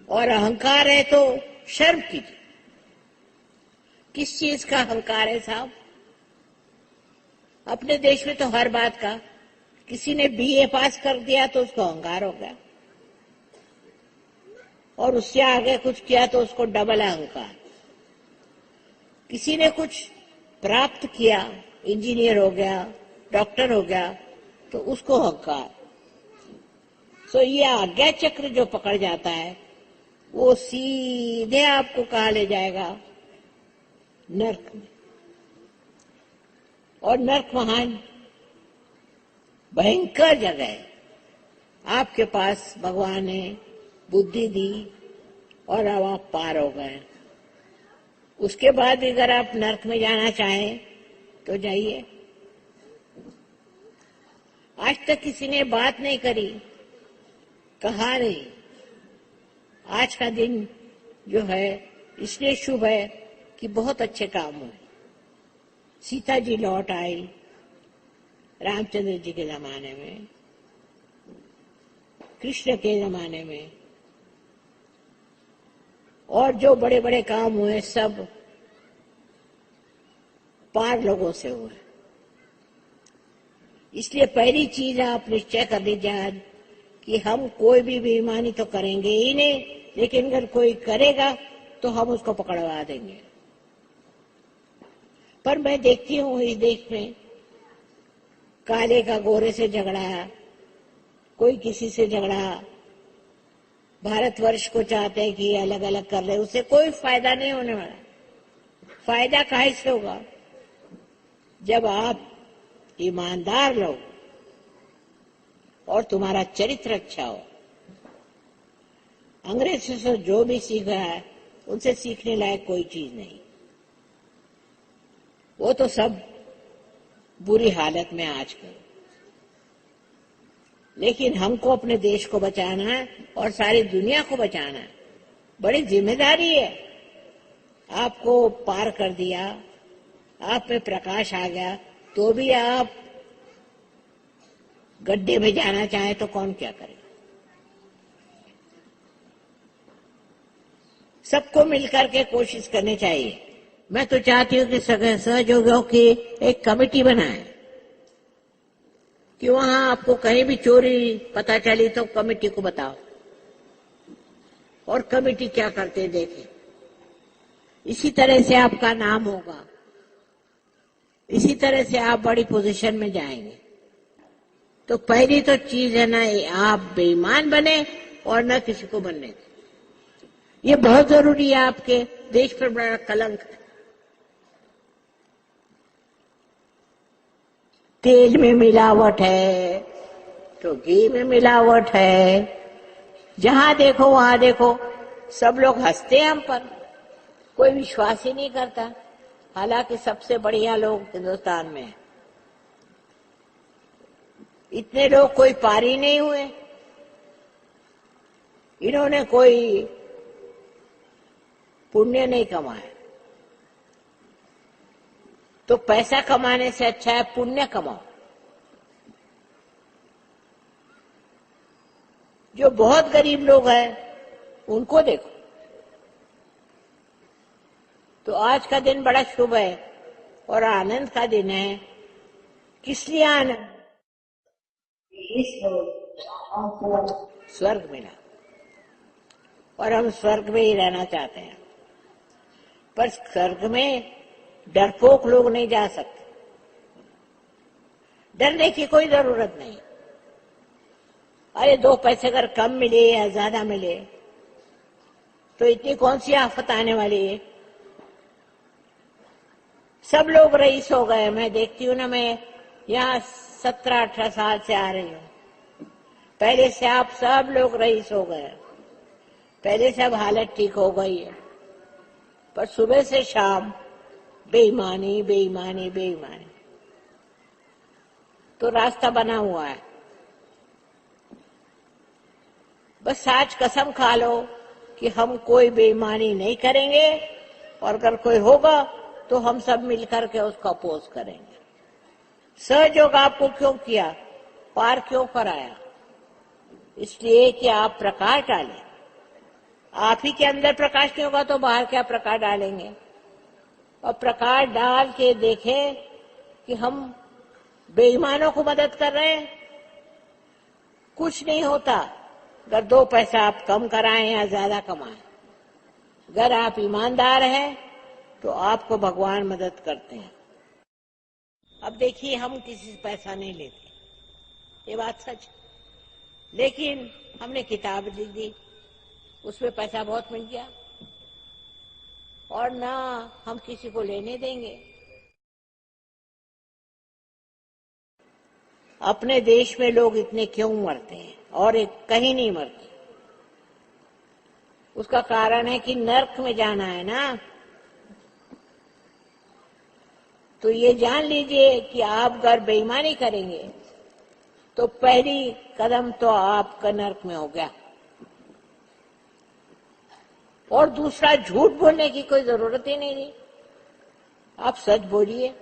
और अहंकार है तो शर्म कीजिए। किस चीज का अहंकार है साहब? अपने देश में तो हर बात का, किसी ने बीए पास कर दिया तो उसको अहंकार हो गया, और उससे आगे कुछ किया तो उसको डबल अहंकार। किसी ने कुछ प्राप्त किया, इंजीनियर हो गया, डॉक्टर हो गया, तो उसको अहंकार। तो ये आज्ञा चक्र जो पकड़ जाता है वो सीधे आपको कहाँ ले जाएगा? नर्क में। और नर्क महान भयंकर जगह है। आपके पास भगवान ने बुद्धि दी और अब आप पार हो गए। उसके बाद अगर आप नर्क में जाना चाहें तो जाइए। आज तक किसी ने बात नहीं करी, कहा नहीं। आज का दिन जो है इसलिए शुभ है कि बहुत अच्छे काम हुए। सीता जी लौट आई रामचंद्र जी के जमाने में, कृष्ण के जमाने में, और जो बड़े बड़े काम हुए सब पार लोगों से हुए। इसलिए पहली चीज आप निश्चय कर लीजिए आज कि हम कोई भी बेईमानी तो करेंगे ही नहीं, लेकिन अगर कोई करेगा तो हम उसको पकड़वा देंगे। पर मैं देखती हूँ इस देश में काले का गोरे से झगड़ा, कोई किसी से झगड़ा। भारतवर्ष को चाहते हैं कि अलग अलग कर ले, उससे कोई फायदा नहीं होने वाला। फायदा काहे से होगा? जब आप ईमानदार लोग और तुम्हारा चरित्र अच्छा हो। अंग्रेजों से जो भी सीखा है उनसे सीखने लायक कोई चीज नहीं, वो तो सब बुरी हालत में आजकल। लेकिन हमको अपने देश को बचाना है और सारी दुनिया को बचाना है, बड़ी जिम्मेदारी है। आपको पार कर दिया, आप में प्रकाश आ गया, तो भी आप गड्ढे में जाना चाहे तो कौन क्या करेगा? सबको मिलकर के कोशिश करनी चाहिए। मैं तो चाहती हूँ कि सहयोगियों की एक कमेटी बनाए कि वहां आपको कहीं भी चोरी पता चली तो कमेटी को बताओ, और कमेटी क्या करते देखे। इसी तरह से आपका नाम होगा, इसी तरह से आप बड़ी पोजीशन में जाएंगे। तो पहली तो चीज है ना, आप बेईमान बने और न किसी को बनने दें। ये बहुत जरूरी है, आपके देश पर बड़ा कलंक है। तेल में मिलावट है तो घी में मिलावट है, जहां देखो वहां देखो सब लोग हंसते हैं हम पर, कोई विश्वास ही नहीं करता। हालांकि सबसे बढ़िया लोग हिंदुस्तान में हैं। इतने लोग कोई पारी नहीं हुए, इन्होंने कोई पुण्य नहीं कमाया। तो पैसा कमाने से अच्छा है पुण्य कमाओ। जो बहुत गरीब लोग हैं उनको देखो। तो आज का दिन बड़ा शुभ है और आनंद का दिन है। किस लिए आनंद? इस आपको स्वर्ग मिला। और हम स्वर्ग में ही रहना चाहते हैं, पर स्वर्ग में डरपोक लोग नहीं जा सकते। डरने की कोई जरूरत नहीं। अरे 2 पैसे अगर कम मिले या ज्यादा मिले तो इतनी कौन सी आफत आने वाली है। सब लोग रईस हो गए। मैं देखती हूँ ना, मैं यहाँ 17-18 साल से आ रही हूँ। पहले से आप सब लोग रईस हो गए, पहले से अब हालत ठीक हो गई है, पर सुबह से शाम बेईमानी बेईमानी बेईमानी। तो रास्ता बना हुआ है। बस आज कसम खा लो कि हम कोई बेईमानी नहीं करेंगे, और अगर कोई होगा तो हम सब मिलकर के उसका अपोज करेंगे। सहयोग आपको क्यों किया, पार क्यों कराया? इसलिए कि आप प्रकाश डालें। आप ही के अंदर प्रकाश नहीं होगा तो बाहर क्या प्रकाश डालेंगे? और प्रकाश डाल के देखें कि हम बेईमानों को मदद कर रहे हैं। कुछ नहीं होता अगर 2 पैसा आप कम कराएं या ज्यादा कमाएं। अगर आप ईमानदार हैं तो आपको भगवान मदद करते हैं। अब देखिए, हम किसी से पैसा नहीं लेते, ये बात सच। लेकिन हमने किताब लिख दी, उसमें पैसा बहुत मिल गया, और ना हम किसी को लेने देंगे। अपने देश में लोग इतने क्यों मरते हैं और एक कहीं नहीं मरते? उसका कारण है कि नर्क में जाना है ना। तो ये जान लीजिए कि आप अगर बेईमानी करेंगे तो पहली कदम तो आपका नर्क में हो गया। और दूसरा, झूठ बोलने की कोई जरूरत ही नहीं। आप सच बोलिए।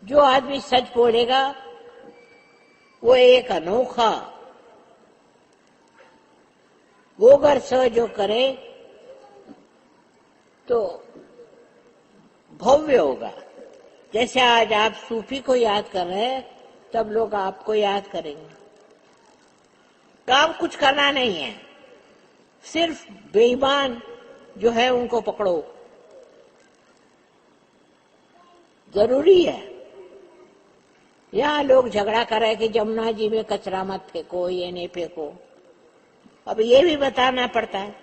जो आदमी सच बोलेगा वो एक अनोखा, वो अगर सहयोग करे तो भव्य होगा। जैसे आज आप सूफी को याद कर रहे हैं, तब लोग आपको याद करेंगे। काम कुछ करना नहीं है, सिर्फ बेईमान जो है उनको पकड़ो। जरूरी है। यहाँ लोग झगड़ा कर रहे हैं कि जमुना जी में कचरा मत फेंको, ये नहीं फेंको। अब ये भी बताना पड़ता है।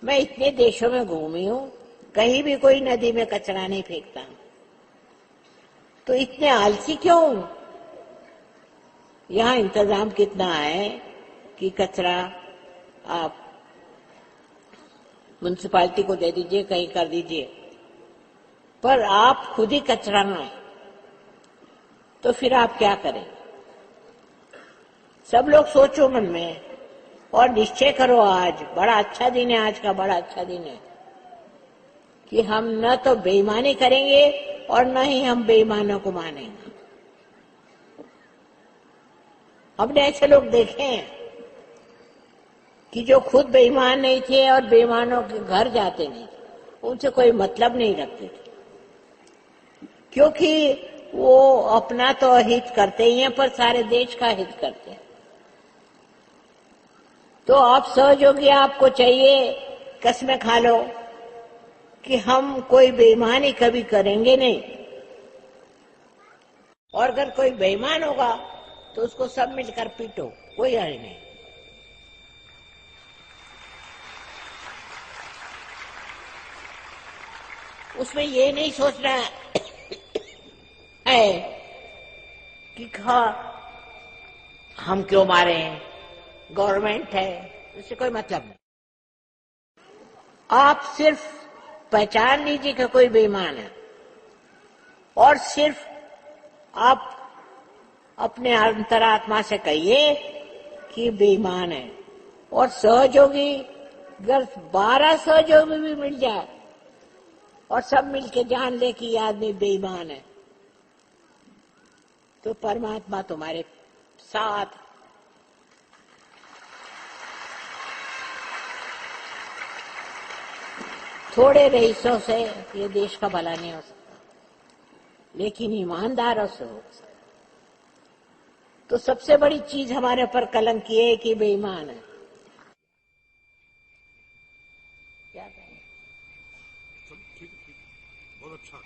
मैं इतने देशों में घूमी हूँ, कहीं भी कोई नदी में कचरा नहीं फेंकता। तो इतने आलसी क्यों? यहाँ इंतजाम कितना है कि कचरा आप म्युनिसिपालिटी को दे दीजिए, कहीं कर दीजिए, पर आप खुद ही कचरा ना, तो फिर आप क्या करें? सब लोग सोचो मन में और निश्चय करो। आज बड़ा अच्छा दिन है, आज का बड़ा अच्छा दिन है कि हम न तो बेईमानी करेंगे और न ही हम बेईमानों को मानेंगे। हमने ऐसे लोग देखे हैं कि जो खुद बेईमान नहीं थे और बेईमानों के घर जाते नहीं थे, उनसे कोई मतलब नहीं रखते थे, क्योंकि वो अपना तो हित करते ही हैं पर सारे देश का हित करते हैं। तो आप सहयोगी, आपको चाहिए कसमें खा लो कि हम कोई बेईमानी कभी करेंगे नहीं, और अगर कोई बेईमान होगा तो उसको सब मिलकर पीटो, कोई हर्ज नहीं। उसमें ये नहीं सोचना है कि हम क्यों मारे हैं, गवर्नमेंट है, उससे कोई मतलब नहीं। आप सिर्फ पहचान लीजिए कि कोई बेईमान है, और सिर्फ आप अपने अंतरात्मा से कहिए कि बेईमान है। और सहयोगी, अगर 12 सहयोगी भी मिल जाए और सब मिलके जान ले कि ये आदमी बेईमान है, तो परमात्मा तुम्हारे साथ। थोड़े रईसों से ये देश का भला नहीं हो सकता, लेकिन ईमानदारों से हो सकता। तो सबसे बड़ी चीज हमारे ऊपर कलंक ये है कि बेईमान है। बहुत अच्छा।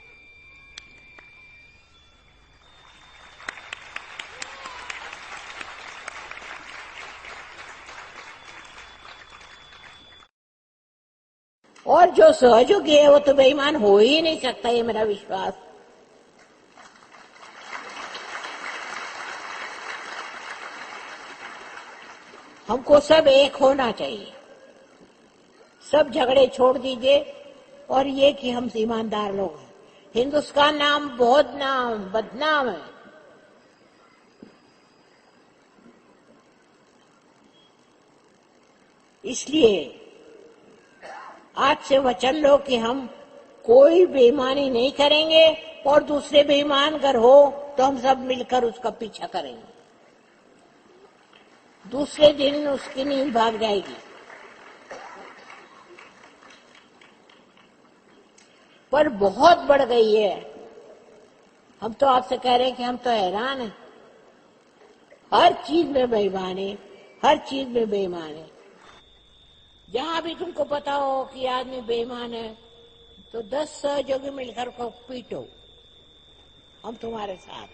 और जो सहयोगी है वो तो बेईमान हो ही नहीं सकता, ये मेरा विश्वास। हमको सब एक होना चाहिए, सब झगड़े छोड़ दीजिए और ये कि हम ईमानदार लोग हैं। हिंदुस्तान नाम बहुत नाम बदनाम है। इसलिए आज से वचन लो कि हम कोई बेईमानी नहीं करेंगे, और दूसरे बेईमान अगर हो तो हम सब मिलकर उसका पीछा करेंगे। दूसरे दिन उसकी नींद भाग जाएगी। पर बहुत बढ़ गई है। हम तो आपसे कह रहे हैं कि हम तो हैरान हैं। हर चीज में बेईमान है, हर चीज में बेईमान है। जहां भी तुमको पता हो कि आदमी बेईमान है तो 10 सहयोगी मिलकर को पीटो, हम तुम्हारे साथ।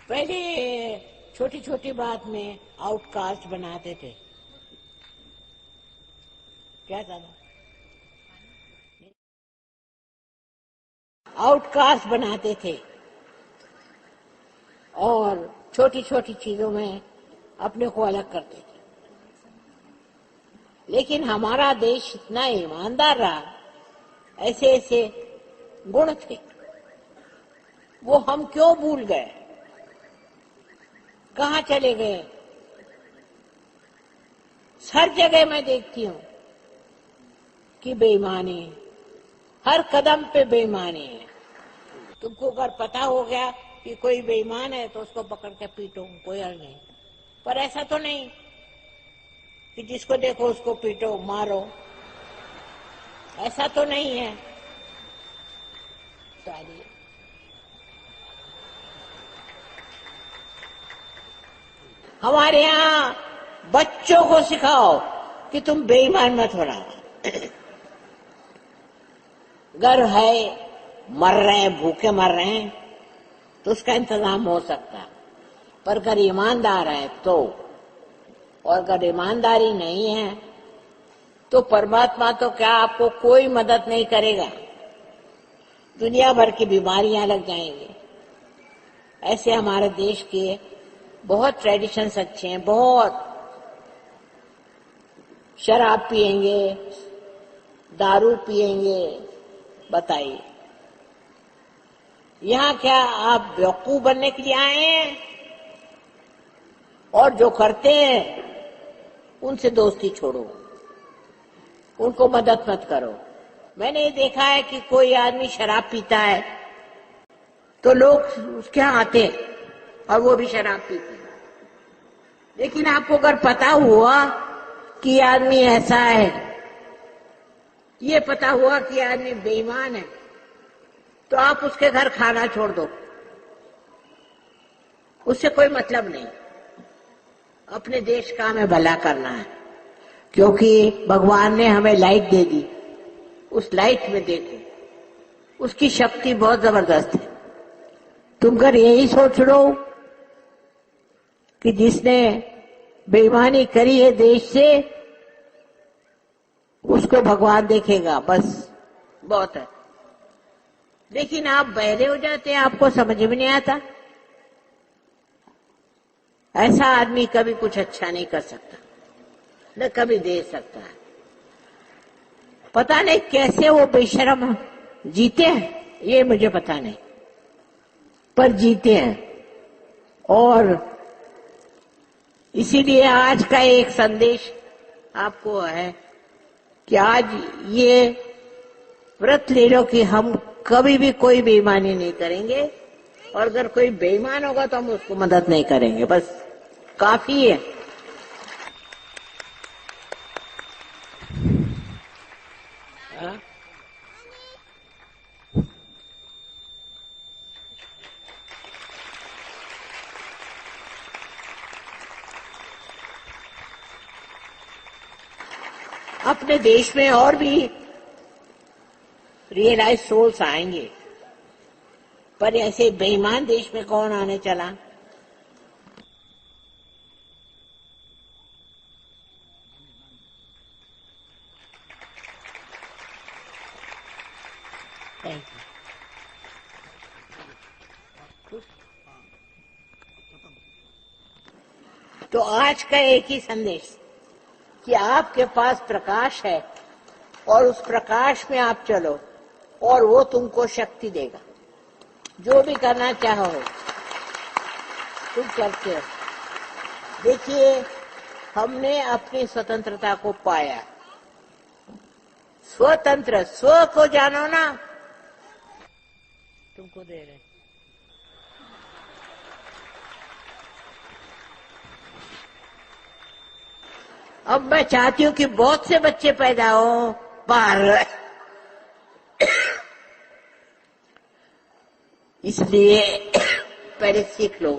पहले छोटी छोटी बात में आउटकास्ट बनाते थे। क्या था? आउटकास्ट बनाते थे और छोटी छोटी चीजों में अपने को अलग करते थे। लेकिन हमारा देश इतना ईमानदार रहा, ऐसे ऐसे गुण थे, वो हम क्यों भूल गए? कहाँ चले गए? हर जगह मैं देखती हूँ कि बेईमानी, हर कदम पे बेईमानी है। तुमको अगर पता हो गया कि कोई बेईमान है तो उसको पकड़ के पीटो, कोई हल नहीं। पर ऐसा तो नहीं कि जिसको देखो उसको पीटो मारो, ऐसा तो नहीं है। हमारे यहाँ बच्चों को सिखाओ कि तुम बेईमान मत होना। घर है, मर रहे हैं, भूखे मर रहे हैं तो उसका इंतजाम हो सकता है, पर अगर ईमानदार है तो, और अगर ईमानदारी नहीं है तो परमात्मा तो क्या आपको कोई मदद नहीं करेगा, दुनिया भर की बीमारियां लग जाएंगी। ऐसे हमारे देश के बहुत ट्रेडिशंस अच्छे हैं। बहुत शराब पिएंगे, दारू पिएंगे, बताइए यहाँ क्या आप बेवकूफ बनने के लिए आए हैं? और जो करते हैं उनसे दोस्ती छोड़ो, उनको मदद मत करो। मैंने ये देखा है कि कोई आदमी शराब पीता है तो लोग उसके यहाँ आते और वो भी शराब पीते हैं। लेकिन आपको अगर पता हुआ कि आदमी ऐसा है, ये पता हुआ कि आदमी बेईमान है, तो आप उसके घर खाना छोड़ दो, उससे कोई मतलब नहीं। अपने देश का हमें भला करना है, क्योंकि भगवान ने हमें लाइट दे दी। उस लाइट में देखो, उसकी शक्ति बहुत जबरदस्त है। तुम अगर यही सोच लो कि जिसने बेईमानी करी है देश से उसको भगवान देखेगा, बस बहुत है। लेकिन आप बहरे हो जाते हैं, आपको समझ में नहीं आता। ऐसा आदमी कभी कुछ अच्छा नहीं कर सकता, न कभी दे सकता है। पता नहीं कैसे वो बेशर्म जीते हैं, ये मुझे पता नहीं, पर जीते हैं। और इसीलिए आज का एक संदेश आपको है कि आज ये व्रत ले लो कि हम कभी भी कोई बेईमानी नहीं करेंगे, और अगर कोई बेईमान होगा तो हम उसको मदद नहीं करेंगे, बस काफी है। हाँ? अपने देश में और भी रियलाइज सोल्स आएंगे, पर ऐसे बेईमान देश में कौन आने चला? Thank you. तो आज का एक ही संदेश कि आपके पास प्रकाश है और उस प्रकाश में आप चलो और वो तुमको शक्ति देगा। जो भी करना चाहो तुम करते हो। देखिए, हमने अपनी स्वतंत्रता को पाया। स्वतंत्र, स्व को जानो ना, तुमको दे रहे। अब मैं चाहती हूँ कि बहुत से बच्चे पैदा हो बाहर, इसलिए पहले सीख लो।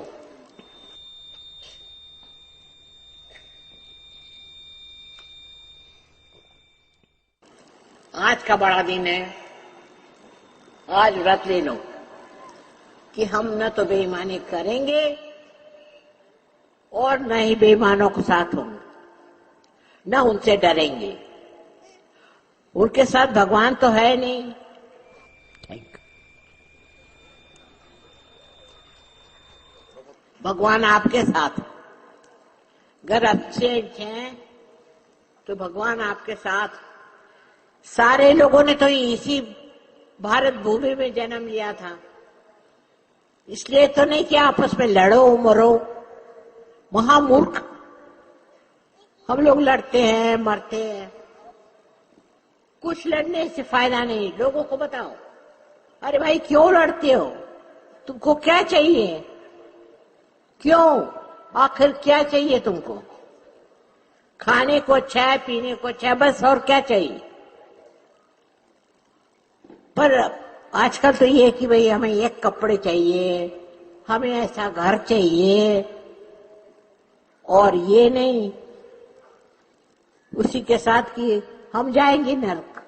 आज का बड़ा दिन है, आज व्रत ले लो कि हम न तो बेईमानी करेंगे और न ही बेईमानों के साथ होंगे, न उनसे डरेंगे। उनके साथ भगवान तो है नहीं। भगवान आपके साथ। अगर अच्छे हैं तो भगवान आपके साथ। सारे लोगों ने तो इसी भारत भूमि में जन्म लिया था, इसलिए तो नहीं कि आपस में लड़ो मरो। महामूर्ख हम लोग लड़ते हैं, मरते हैं। कुछ लड़ने से फायदा नहीं। लोगों को बताओ, अरे भाई क्यों लड़ते हो? तुमको क्या चाहिए? क्यों? आखिर क्या चाहिए तुमको? खाने को अच्छा है, पीने को अच्छा है, बस। और क्या चाहिए? पर आजकल तो ये कि भाई हमें ये कपड़े चाहिए, हमें ऐसा घर चाहिए, और ये नहीं उसी के साथ कि हम जाएंगे नरक।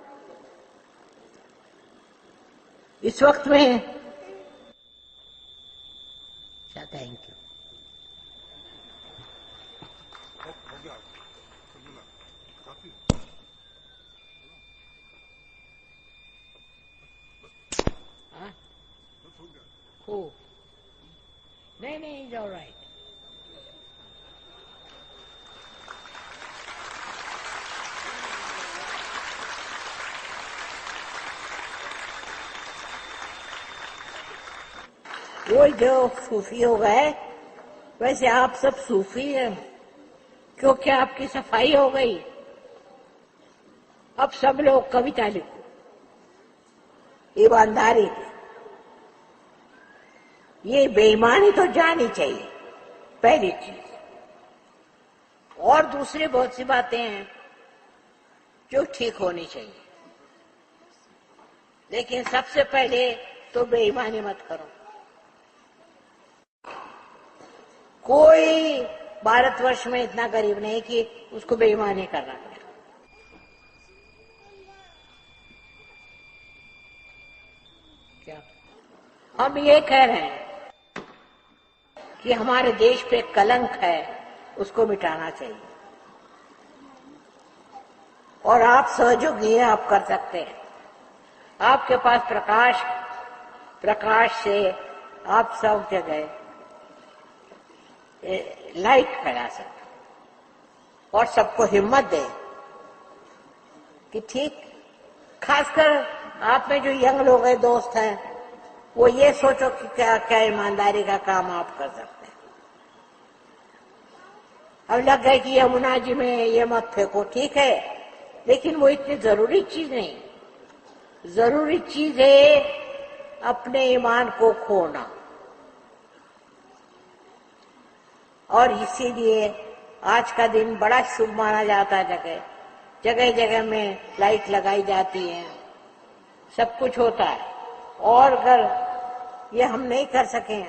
इस वक्त में थैंक यू। नहीं नहीं, इज ऑलराइट। वो जो सूफी हो गए, वैसे आप सब सूफी हैं, क्योंकि आपकी सफाई हो गई। अब सब लोग कविता लिखो, ईमानदारी की। ये बेईमानी तो जानी चाहिए, पहली चीज। और दूसरी बहुत सी बातें हैं जो ठीक होनी चाहिए, लेकिन सबसे पहले तो बेईमानी मत करो। कोई भारतवर्ष में इतना गरीब नहीं कि उसको बेईमानी करना पड़े। क्या हम ये कह रहे हैं कि हमारे देश पे कलंक है, उसको मिटाना चाहिए। और आप सहयोगी हैं, आप कर सकते हैं। आपके पास प्रकाश से आप सब जगह लाइट फैला सकते और सबको हिम्मत दे कि ठीक। खासकर आप में जो यंग लोग हैं, दोस्त हैं, वो ये सोचो कि क्या क्या ईमानदारी का काम आप कर सकते हैं। अब लग गए कि यमुना जी में ये मत फेंको, ठीक है, लेकिन वो इतनी जरूरी चीज नहीं। जरूरी चीज है अपने ईमान को खोना। और इसीलिए आज का दिन बड़ा शुभ माना जाता है। जगह जगह जगह में लाइट लगाई जाती है, सब कुछ होता है। और अगर ये हम नहीं कर सके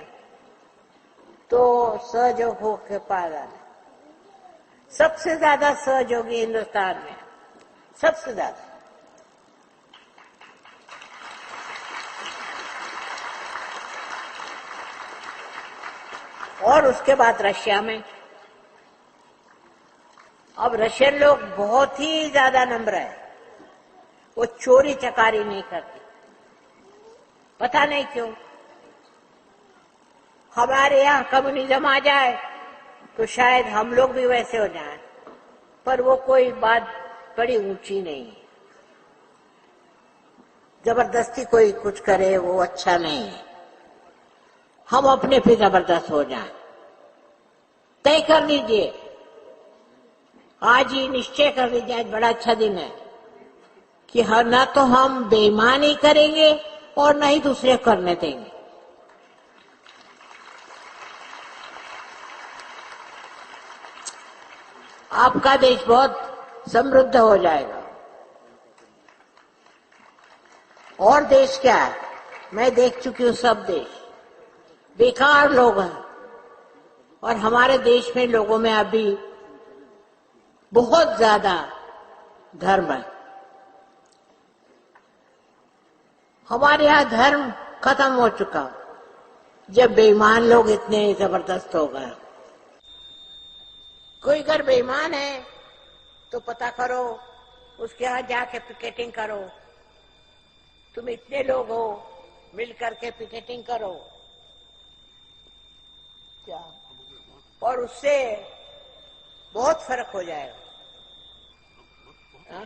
तो सहयोग हो के पास आना। सबसे ज्यादा सहयोगी हिंदुस्तान में, सबसे ज्यादा। और उसके बाद रशिया में। अब रशियन लोग बहुत ही ज्यादा नम्र है, वो चोरी चकारी नहीं करते। पता नहीं क्यों। हमारे यहाँ कम्युनिज्म आ जाए तो शायद हम लोग भी वैसे हो जाएं, पर वो कोई बात बड़ी ऊंची नहीं है। जबरदस्ती कोई कुछ करे वो अच्छा नहीं है। हम अपने पे जबरदस्त हो जाएं। तय कर लीजिए, आज ही निश्चय कर लीजिए, आज बड़ा अच्छा दिन है कि न तो हम बेईमानी करेंगे और न ही दूसरे करने देंगे। आपका देश बहुत समृद्ध हो जाएगा। और देश क्या है, मैं देख चुकी हूं सब देश बेकार लोग हैं, और हमारे देश में लोगों में अभी बहुत ज्यादा धर्म है। हमारे यहाँ धर्म खत्म हो चुका जब बेईमान लोग इतने जबरदस्त हो गए। कोई अगर बेईमान है तो पता करो, उसके यहाँ जाके पिकेटिंग करो। तुम इतने लोग हो, मिल करके पिकेटिंग करो क्या, और उससे बहुत फर्क हो जाएगा। हाँ?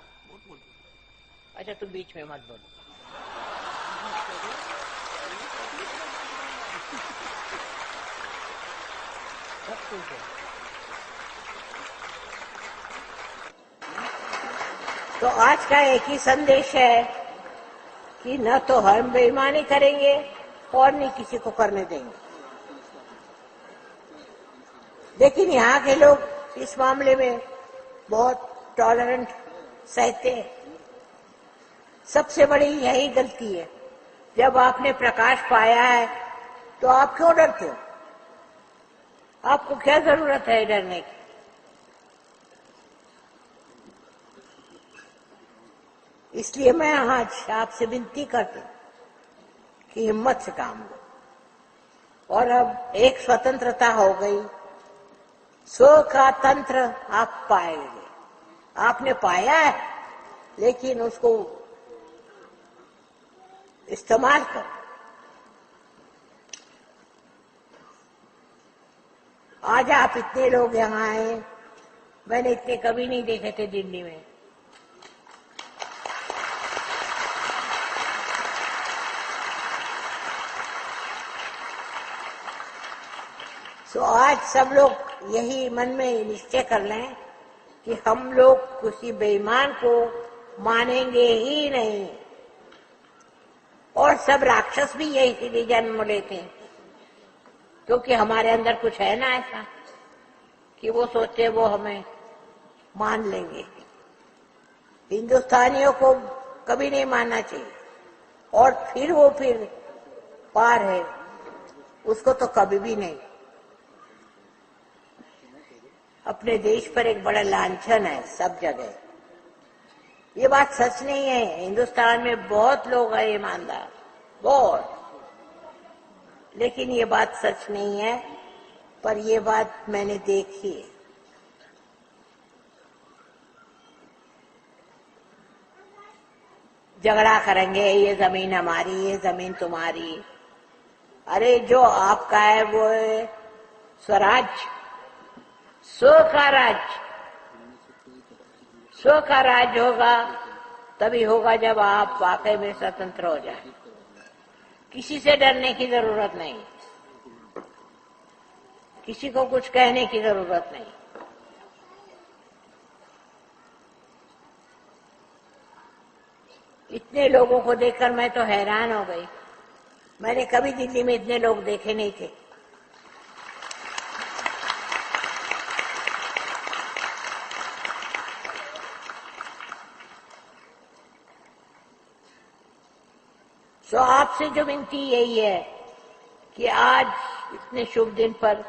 अच्छा, तुम बीच में मत बोलो। तो आज का एक ही संदेश है कि न तो हम बेईमानी करेंगे और न किसी को करने देंगे। लेकिन यहाँ के लोग इस मामले में बहुत टॉलरेंट सहते हैं। सबसे बड़ी यही गलती है, जब आपने प्रकाश पाया है तो आप क्यों डरते हो? आपको क्या जरूरत है डरने की? इसलिए मैं आज आपसे विनती करती हूं कि हिम्मत से काम लो। और अब एक स्वतंत्रता हो गई, स्व का तंत्र आप पाएंगे। आपने पाया है, लेकिन उसको इस्तेमाल करो। आज आप इतने लोग यहाँ आए, मैंने इतने कभी नहीं देखे थे दिल्ली में। तो आज सब लोग यही मन में निश्चय कर लें कि हम लोग किसी बेईमान को मानेंगे ही नहीं। और सब राक्षस भी यही इसीलिए जन्म लेते हैं क्योंकि हमारे अंदर कुछ है ना ऐसा कि वो सोचे वो हमें मान लेंगे। हिंदुस्तानियों को कभी नहीं मानना चाहिए, और फिर पार है, उसको तो कभी भी नहीं। अपने देश पर एक बड़ा लांछन है सब जगह। ये बात सच नहीं है। हिंदुस्तान में बहुत लोग हैं ईमानदार, बहुत, लेकिन ये बात सच नहीं है। पर ये बात मैंने देखी है। झगड़ा करेंगे, ये जमीन हमारी, ये जमीन तुम्हारी। अरे जो आपका है वो है स्वराज, स्व का राज्य। स्व का राज्य होगा तभी होगा जब आप वाकई में स्वतंत्र हो जाए। किसी से डरने की जरूरत नहीं, किसी को कुछ कहने की जरूरत नहीं। इतने लोगों को देखकर मैं तो हैरान हो गई। मैंने कभी दिल्ली में इतने लोग देखे नहीं थे। तो आपसे जो विनती यही है कि आज इतने शुभ दिन पर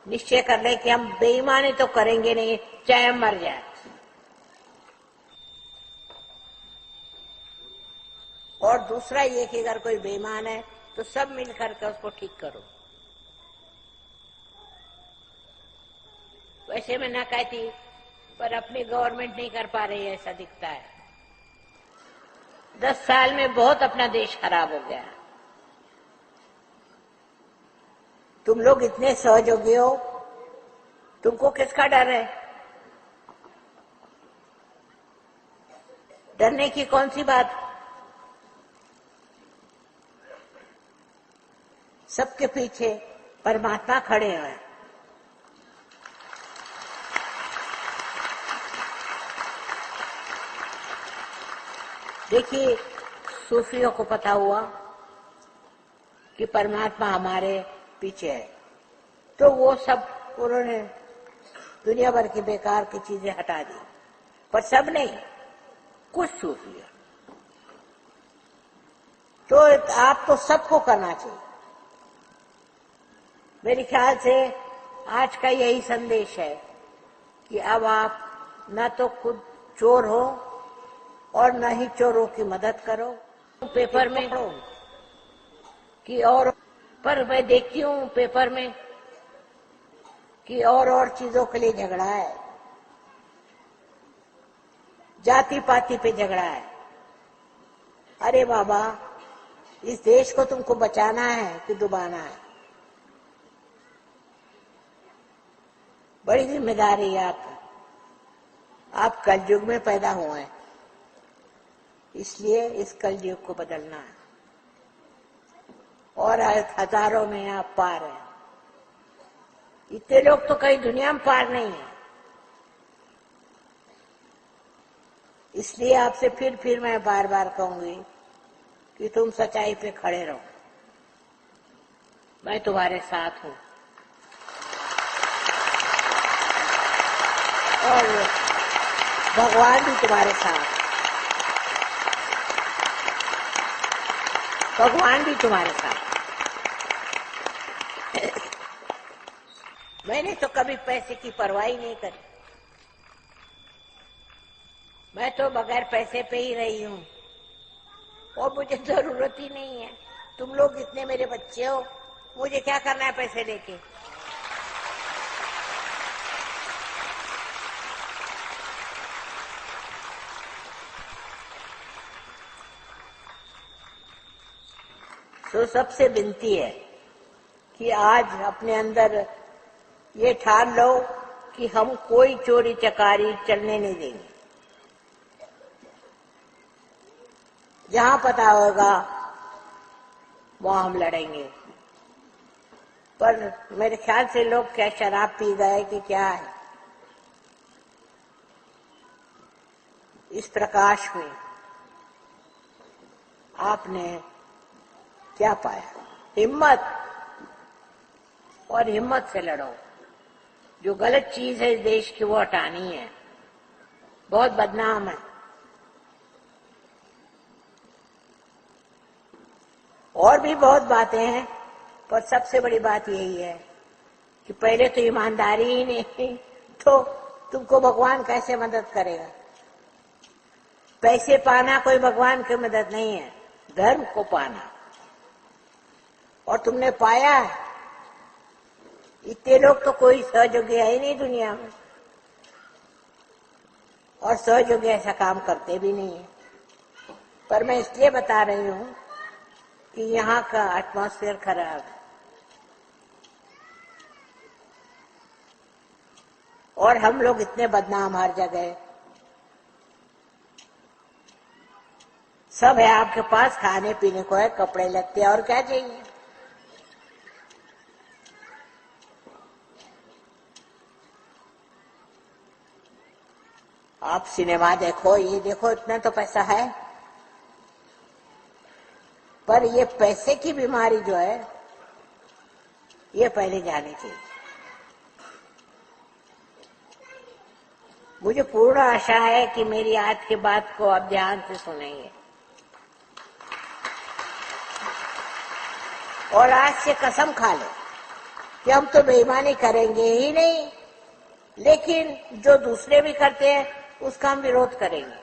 निश्चय कर लें कि हम बेईमानी तो करेंगे नहीं, चाहे हम मर जाए। और दूसरा ये कि अगर कोई बेईमान है तो सब मिलकर के उसको ठीक करो। वैसे मैं ना कहती, पर अपनी गवर्नमेंट नहीं कर पा रही है, ऐसा दिखता है। 10 साल में बहुत अपना देश खराब हो गया। तुम लोग इतने सहयोगी हो, तुमको किसका डर है? डरने की कौन सी बात? सबके पीछे परमात्मा खड़े हैं। देखिए, सूफियों को पता हुआ कि परमात्मा हमारे पीछे है, तो वो सब उन्होंने दुनिया भर की बेकार की चीजें हटा दी। पर सब नहीं, कुछ सूफिया। तो आप तो सबको करना चाहिए। मेरे ख्याल से आज का यही संदेश है कि अब आप न तो खुद चोर हो और न ही चोरों की मदद करो। पेपर में कि और, पर मैं देखती हूँ पेपर में कि और चीजों के लिए झगड़ा है, जाति पाति पे झगड़ा है। अरे बाबा, इस देश को तुमको बचाना है कि डुबाना है? बड़ी जिम्मेदारी है आपकी। आप कलयुग में पैदा हुए हैं, इसलिए इस कलयुग को बदलना है। और हजारों में आप पार हैं। इतने लोग तो कई दुनिया में पार नहीं है। इसलिए आपसे फिर मैं बार बार कहूंगी कि तुम सच्चाई पे खड़े रहो। मैं तुम्हारे साथ हूं और भगवान भी तुम्हारे साथ, भगवान भी तुम्हारे साथ। मैंने तो कभी पैसे की परवाह ही नहीं करी। मैं तो बगैर पैसे पे ही रही हूं और मुझे जरूरत ही नहीं है। तुम लोग इतने मेरे बच्चे हो, मुझे क्या करना है पैसे लेके? तो सबसे विनती है कि आज अपने अंदर ये ठान लो कि हम कोई चोरी चकारी चलने नहीं देंगे। जहां पता होगा वहां हम लड़ेंगे। पर मेरे ख्याल से लोग क्या शराब पी गए कि क्या है? इस प्रकाश में आपने क्या पाया? हिम्मत, और हिम्मत से लड़ो। जो गलत चीज है इस देश की वो हटानी है। बहुत बदनाम है। और भी बहुत बातें हैं, पर सबसे बड़ी बात यही है कि पहले तो ईमानदारी ही नहीं तो तुमको भगवान कैसे मदद करेगा? पैसे पाना कोई भगवान की मदद नहीं है, धर्म को पाना। और तुमने पाया है। इतने लोग तो कोई सहयोगी है ही नहीं दुनिया में, और सहयोगी ऐसा काम करते भी नहीं है। पर मैं इसलिए बता रही हूं कि यहाँ का एटमॉस्फेयर खराब है और हम लोग इतने बदनाम हर जगह। सब है आपके पास, खाने पीने को है, कपड़े लगते, और क्या चाहिए? आप सिनेमा देखो, ये देखो, इतना तो पैसा है। पर ये पैसे की बीमारी जो है ये पहले जानी चाहिए। मुझे पूर्ण आशा है कि मेरी आज की बात को आप ध्यान से सुनेंगे और आज से कसम खा ले कि हम तो बेईमानी करेंगे ही नहीं, लेकिन जो दूसरे भी करते हैं उसका हम विरोध करेंगे।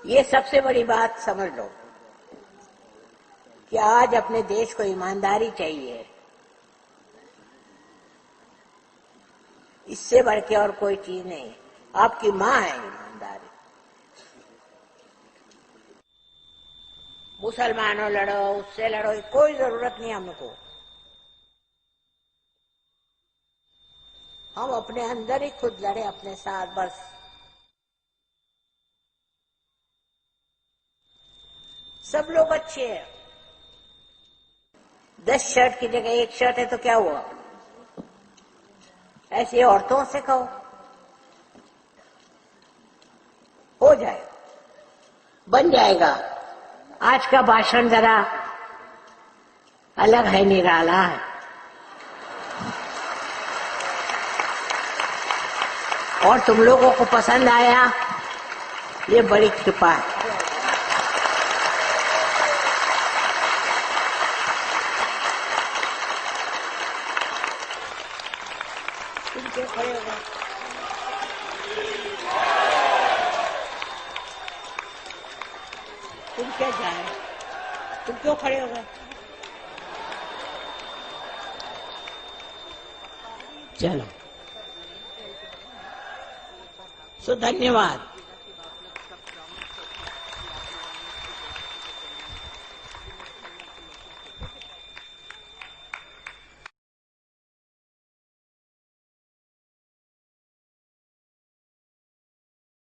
ये सबसे बड़ी बात समझ लो कि आज अपने देश को ईमानदारी चाहिए, इससे बढ़ के और कोई चीज नहीं। आपकी मां है ईमानदारी। मुसलमानों लड़ो, उससे लड़ो, कोई जरूरत नहीं हमको। हम अपने अंदर ही खुद लड़े अपने साथ बस। सब लोग अच्छे हैं। 10 शर्ट की जगह 1 शर्ट है तो क्या हुआ? ऐसे औरतों से कहो, हो जाएगा, बन जाएगा। आज का भाषण जरा अलग है, निराला है। और तुम लोगों को पसंद आया, ये बड़ी कृपा है। तुम क्यों खड़े हो गए? तुम क्या जाए? तुम क्यों खड़े हो गए? चलो, धन्यवाद।